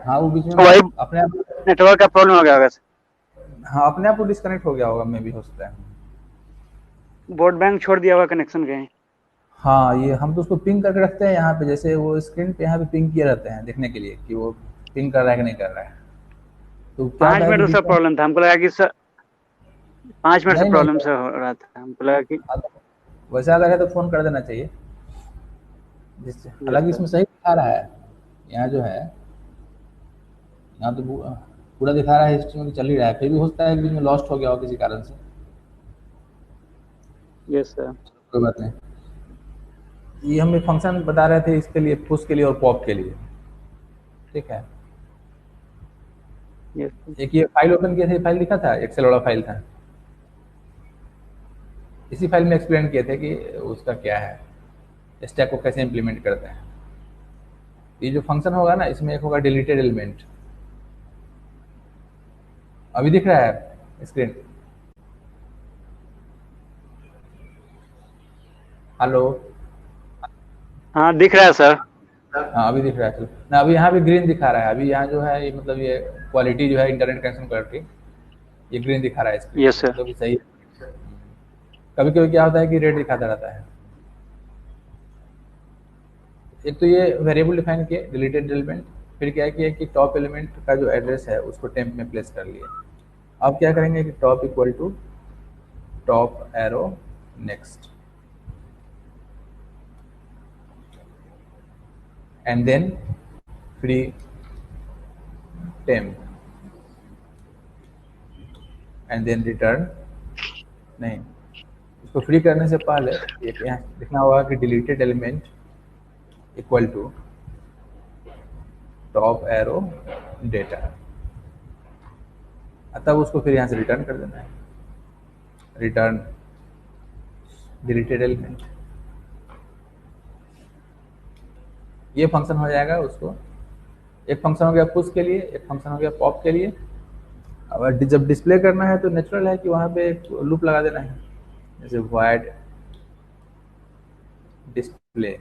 हाँ वो बीच में वही अपने आप, नेटवर्क का प्रॉब्लम हो गया होगा सर। हाँ अपने आप वो डिस्कनेक्ट हो गया होगा, मे भी हो सकता है। ब्रॉडबैंड छोड़ दिया होगा कनेक्शन कहीं। हाँ ये हम तो उसको पिंग करके रखते हैं यहाँ पे, जैसे वो स्क्रीन पे यहाँ पे पिंग किए रहते हैं देखने के लिए कि वो पिंग कर रहा है कि नहीं कर रहा है। तो क्या पाँच होता है मिनट कि से सर बीच में, प्रॉब्लम था, हमको लगा कि सर 5 मिनट से नहीं नहीं प्रॉब्लम से हो रहा था, हमको लगा कि। वैसा अगर है तो फोन कर देना चाहिए जिससे, यस हालांकि सर। इसमें सही दिखा रहा है। यहाँ जो है, यहाँ तो पूरा दिखा रहा है हिस्ट्री में कि चल ही रहा है, फिर भी हो सकता है कि बीच में लॉस्ट हो गया हो किसी कारण से। Yes sir. कोई बात नहीं। ये हम एक फंक्शन बता रहे थे इसके लिए, पुश के लिए और पॉप के लिए। ठीक है। Yes sir. एक ये फाइल ओपन किए थे, फाइल दिखा था, एक्सेल वाला फाइल था। इसी फाइल में एक्सप्लेन किए थे कि उसका क्या है, स्टैक को कैसे इंप्लीमेंट करते हैं। ये जो फंक्शन होगा ना, इसमें एक होगा डिलीटेड एलिमेंट। अभी दिख रहा है स्क्रीन? हेलो? हाँ दिख रहा है सर। हाँ अभी दिख रहा है, चलो ना। अभी यहाँ भी ग्रीन दिखा रहा है, अभी यहाँ जो है ये मतलब ये क्वालिटी जो है इंटरनेट कनेक्शन करके ये ग्रीन दिखा रहा है स्क्रीन यस पे, सर। मतलब कि सही है। कभी कभी क्या होता है कि रेड दिखाता रहता है। एक तो ये वेरिएबल डिफाइन किए डिलीटेड एलिमेंट, फिर क्या किया कि टॉप एलिमेंट का जो एड्रेस है उसको टेम्प में प्लेस कर लिए। अब क्या करेंगे कि top equal to top arrow next, and then free temp, and then return. नहीं, इसको फ्री करने से पहले एक यहाँ लिखना होगा कि deleted element equal to top arrow data, तब उसको फिर यहाँ से रिटर्न कर देना है, रिटर्न डिलीटेड एलिमेंट। ये फंक्शन हो जाएगा उसको। एक फंक्शन हो गया पुश के लिए, एक फंक्शन हो गया पॉप के लिए। अब जब डिस्प्ले करना है तो नेचुरल है कि वहाँ पे एक लूप लगा देना है, जैसे वाइड डिस्प्ले।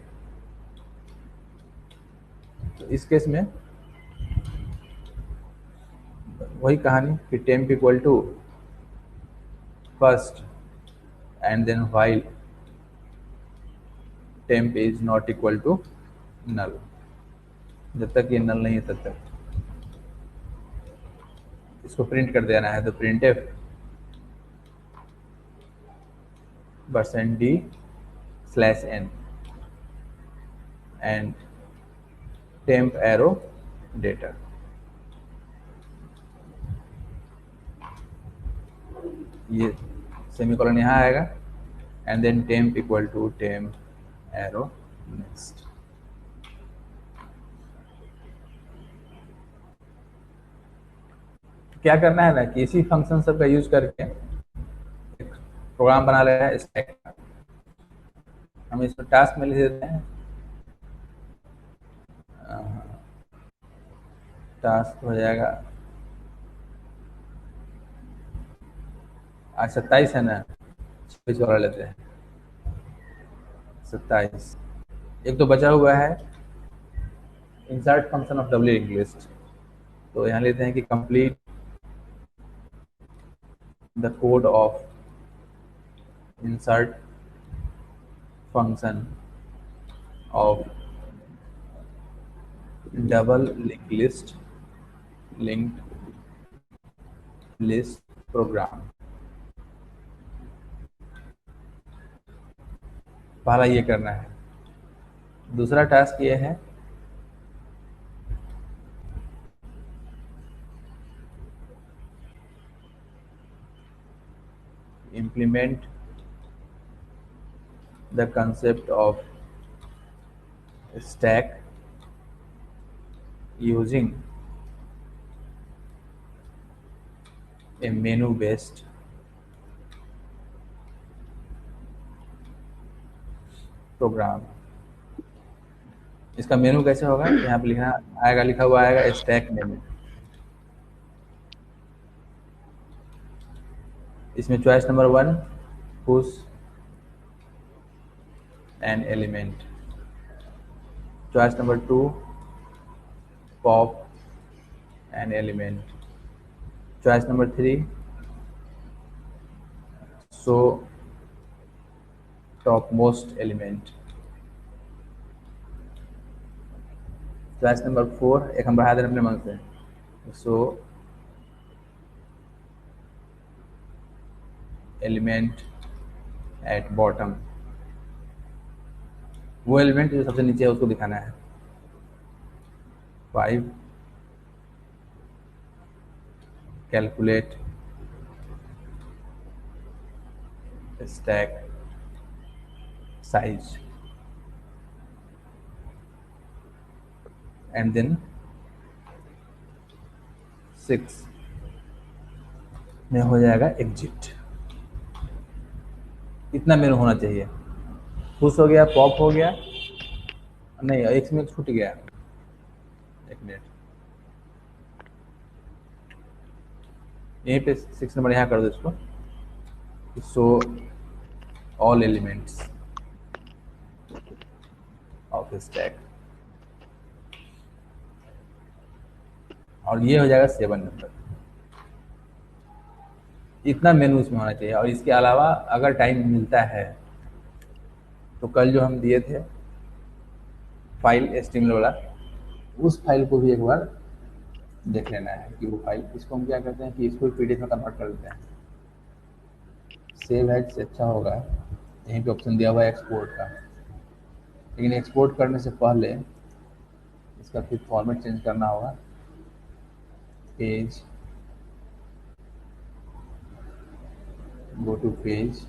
तो इस केस में वही कहानी कि temp equal to first and then while temp is not equal to null. जब तक ये नल नहीं है तब तक इसको प्रिंट कर देना है। तो print f %d/n and temp arrow data. ये सेमीकोलन यहाँ आएगा and then temp equal to temp arrow next. क्या करना है ना कि इसी फंक्शन सब का यूज करके एक प्रोग्राम बना लेना है स्टैक का। हम इसमें टास्क में लिख देते हैं टास्क हो जाएगा आज 27 है ना, 26 वाला लेते हैं 27। एक तो बचा हुआ है insert function of W list. तो यहाँ लेते हैं कि complete the code of insert function of double linked list program। पहला ये करना है। दूसरा टास्क ये है implement the concept of stack using a menu based program. इसका मेनू कैसे होगा, यहाँ पे लिखना आएगा, लिखा हुआ आएगा स्टैक मेनू। इसमें choice number 1 push an element, choice number 2 pop an element, choice number 3 show top most element, choice number 4 एक हम बढ़ा दें अपने मन से, शो एलिमेंट एट बॉटम। वो एलिमेंट जो सबसे नीचे है उसको दिखाना है। 5 calculate stack size and then 6 में हो जाएगा एग्जिट। इतना मेनू होना चाहिए। पुश हो गया, पॉप हो गया, नहीं एक में छूट गया, एक मिनट, यहीं पे 6 नंबर यहाँ कर दो इसको, show all elements of stack, और ये हो जाएगा 7 नंबर। इतना मेनू इसमें होना चाहिए। और इसके अलावा अगर टाइम मिलता है तो कल जो हम दिए थे फाइल HTML वाला, उस फाइल को भी एक बार देख लेना है कि वो फाइल, इसको हम क्या करते हैं कि इसको PDF में कन्वर्ट कर देते हैं। सेव एज से अच्छा होगा, यहीं पे ऑप्शन दिया हुआ है एक्सपोर्ट का, लेकिन एक्सपोर्ट करने से पहले इसका फिर फॉर्मेट चेंज करना होगा। पेज, गो टू पेज,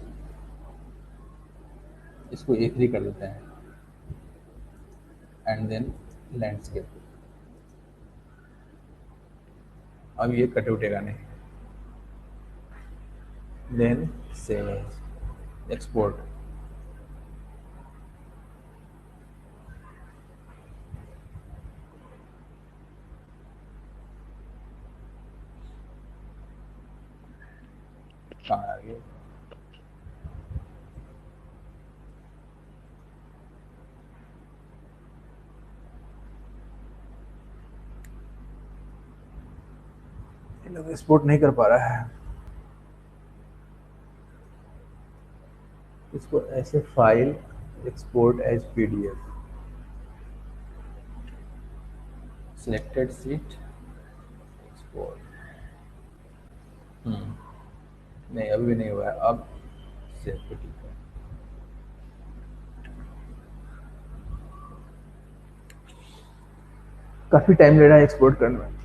इसको A3 कर देते हैं एंड देन लैंडस्केप। अब ये कटे उठेगा नहीं, देन सेव एज, एक्सपोर्ट। कहाँ आ गए? ये लोग एक्सपोर्ट नहीं कर पा रहा है इसको ऐसे। File export as PDF, selected sheet export. नहीं अभी भी नहीं हुआ है। अब सेव पे क्लिक करें। काफी टाइम ले रहा है एक्सपोर्ट करने में।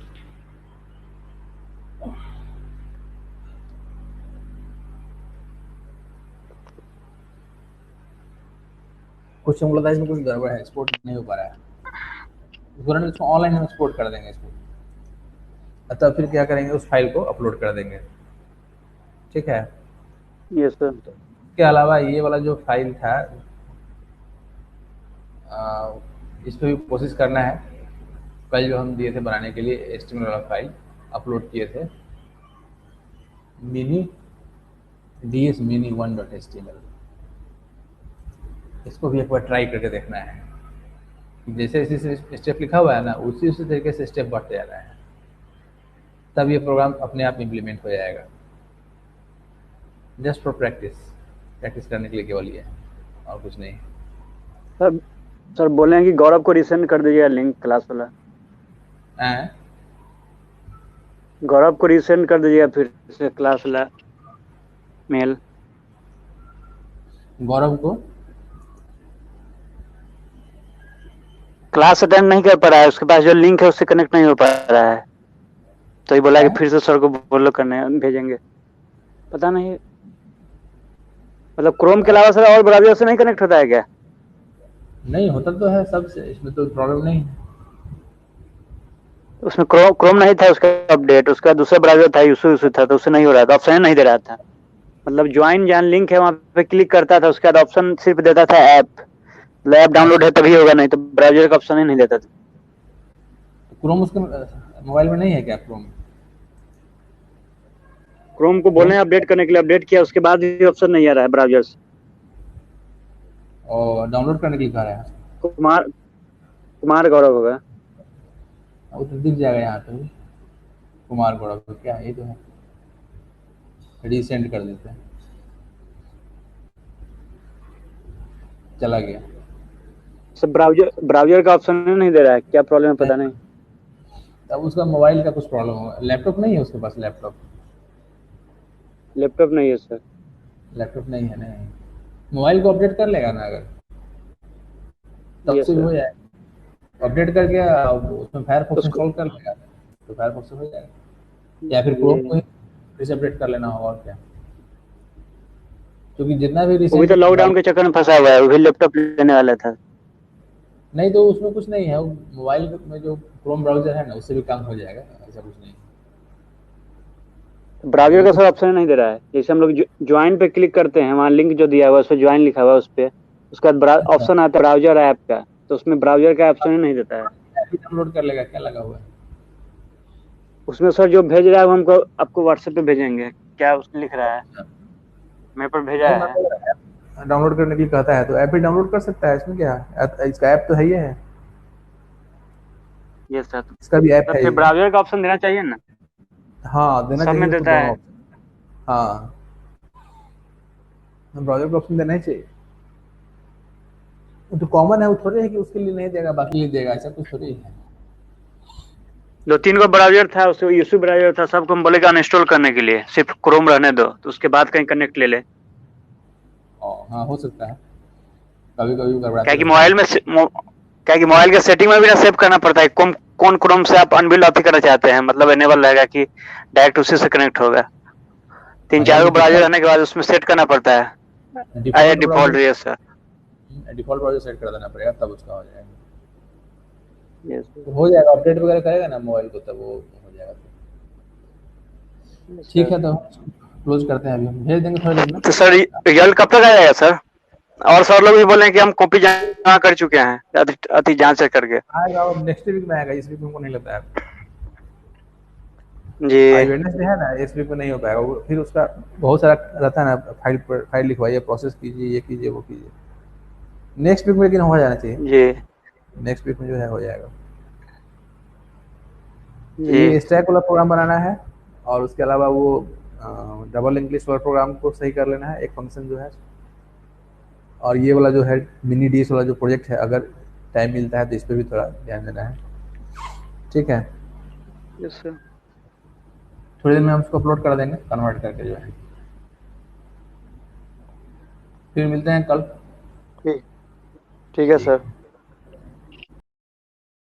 कुछ हमको लगता है इसमें कुछ गड़बड़ है, एक्सपोर्ट नहीं हो पा रहा है। इसको ऑनलाइन हम एक्सपोर्ट कर देंगे इसको। तब फिर क्या करेंगे, उस फाइल को अपलोड कर देंगे। ठीक है। Yes sir. इसके अलावा ये वाला जो फाइल था इस पर भी कोशिश करना है। कल जो हम दिए थे बनाने के लिए एचटीएमएल वाला फाइल अपलोड किए थे, मिनी ds mini1.html। इसको भी एक बार ट्राई करके देखना है। जैसे जैसे स्टेप लिखा हुआ है ना, उसी तरीके से स्टेप बढ़ते जा रहा है, तब ये प्रोग्राम अपने आप इम्प्लीमेंट हो जाएगा। जस्ट फॉर प्रैक्टिस करने के लिए केवल ये है और कुछ नहीं। सर बोले हैं कि गौरव को रिसेंड कर दीजिएगा लिंक क्लास वाला। गौरव को रिसेंड कर दीजिएगा फिर से क्लास वाला मेल। गौरव को क्लास अटेंड नहीं कर पा रहा है, उसके पास जो लिंक है उससे कनेक्ट नहीं हो पा रहा है, तो ये बोला कि फिर से सर को बोलो करने भेजेंगे। पता नहीं, मतलब क्रोम के अलावा सर और ब्राउज़र से नहीं कनेक्ट होता है क्या? नहीं होता तो है सबसे, इसमें तो प्रॉब्लम नहीं है। उसमें क्रोम नहीं था उसका अपडेट, उसका दूसरा ब्राउज़र था यूसू था, तो उससे नहीं हो रहा था, ऑप्शन नहीं दे रहा था। मतलब ज्वाइन जहाँ लिंक है वहाँ पे क्लिक करता था, उसके बाद ऑप्शन सिर्फ देता था ऐप डाउनलोड है तभी होगा, नहीं तो ब्राउज़र का ऑप्शन ही नहीं देता था। क्रोम उसके मोबाइल में नहीं है क्या? क्रोम को बोले अपडेट करने के लिए, अपडेट किया उसके बाद भी ऑप्शन नहीं आ रहा है ब्राउज़र से। और डाउनलोड करने के लिए कह रहा है कुमार गौरव होगा, वो तो दिख जाएगा यहाँ पे कुमार गौरव। तो क्या ये तो है, रीसेंड कर देते हैं। चला गया। सब ब्राउज़र का ऑप्शन नहीं दे रहा है, क्या प्रॉब्लम है पता नहीं। अब उसका मोबाइल का कुछ प्रॉब्लम होगा। लैपटॉप नहीं है उसके पास? लैपटॉप नहीं है सर। लैपटॉप नहीं है। नहीं, मोबाइल को अपडेट कर लेगा ना अगर, तब से हो जाएगा। अपडेट करके उसमें फायरफॉक्स इंस्टॉल कर लेगा तो फायरफॉक्स से हो जाएगा, या फिर क्रोम को फिर से अपडेट कर लेना होगा। और क्या, क्योंकि जितना भी वो भी तो लॉकडाउन के चक्कर में फंसा हुआ है, वो भी लैपटॉप लेने वाला था। नहीं तो उसमें कुछ नहीं है, मोबाइल में जो क्रोम ब्राउजर है ना उससे भी काम हो जाएगा, ऐसा कुछ नहीं। ब्राउज़र का सर ऑप्शन नहीं दे रहा है। जैसे हम लोग ज्वाइन पे क्लिक करते हैं, वहाँ लिंक जो दिया हुआ है उस पर ज्वाइन लिखा हुआ है, उस पर उसका ऑप्शन आता है ब्राउज़र ऐप का, तो उसमें ब्राउज़र का ऑप्शन ही नहीं देता है। डाउनलोड कर लेगा, क्या लगा हुआ है उसमें? सर जो भेज रहा है वो हमको आपको व्हाट्सएप पे भेजेंगे। क्या उसमें लिख रहा है? मेरे पर भेजा है, डाउनलोड करने के लिए कहता है तो ऐप भी डाउनलोड कर सकता है। इसमें क्या है, इसका ऐप तो है ही है। ये सर इसका भी ऐप है। फिर ब्राउज़र का ऑप्शन देना चाहिए ना? हाँ देना चाहिए, सब में देता है। हाँ ब्राउज़र का ऑप्शन देना ही चाहिए। तो कॉमन है, वो थोड़े है कि उसके लिए नहीं देगा बाकी लिए देगा, ऐसा कुछ थोड़ी है। 2-3 को ब्राउज़र था, उससे यूसू ब्राउज़र था, सबको हम बोलेगा अनइंस्टॉल करने के लिए, सिर्फ क्रोम रहने दो, तो उसके बाद कहीं कनेक्ट ले ले। हाँ हो सकता है, कभी कभी गड़बड़ाता क्या कि मोबाइल के सेटिंग में भी ना सेव करना पड़ता है कौन क्रोम से आप अनबिल्ड ऑफ करना चाहते हैं, मतलब इनेबल रहेगा कि डायरेक्ट उसी से कनेक्ट होगा। 3-4 को ब्राउज़र रहने के बाद उसमें सेट करना पड़ता है। डिफॉल्ट है सर, डिफॉल्ट ब्राउज़र सेट कर देना पड़ेगा, तब उसका हो जाएगा। यस हो जाएगा, अपडेट वगैरह करेगा ना मोबाइल को, तब वो हो जाएगा। ठीक है, तो क्लोज करते हैं, अभी भेज देंगे थोड़ी देर में। तो सर रिजल्ट कब तक आ जाएगा सर? और सर लोग भी बोले कि हम कॉपी जमा कर चुके हैं, अति जांच करके आएगा। नेक्स्ट वीक में आएगा, इस वीक में हमको नहीं लगता है। जी आज वेडनेसडे है ना, इस वीक में नहीं हो पाएगा वो, फिर उसका बहुत सारा रहता है ना, फाइल लिखवाइए, प्रोसेस कीजिए, ये कीजिए वो कीजिए। नेक्स्ट वीक में लेकिन हो जाना चाहिए, जी नेक्स्ट वीक में जो है हो जाएगा। तो जी ये स्टैक वाला प्रोग्राम बनाना है, और उसके अलावा वो डबल इंग्लिश वाला प्रोग्राम को सही कर लेना है, एक फंक्शन जो है। और ये वाला जो है मिनी डीस वाला जो प्रोजेक्ट है, अगर टाइम मिलता है तो इस पर भी थोड़ा ध्यान देना है, ठीक है। Yes sir. थोड़ी देर में हम उसको अपलोड कर देंगे कन्वर्ट करके जो है। फिर मिलते हैं कल। ठीक ठीक है ठीक सर। है।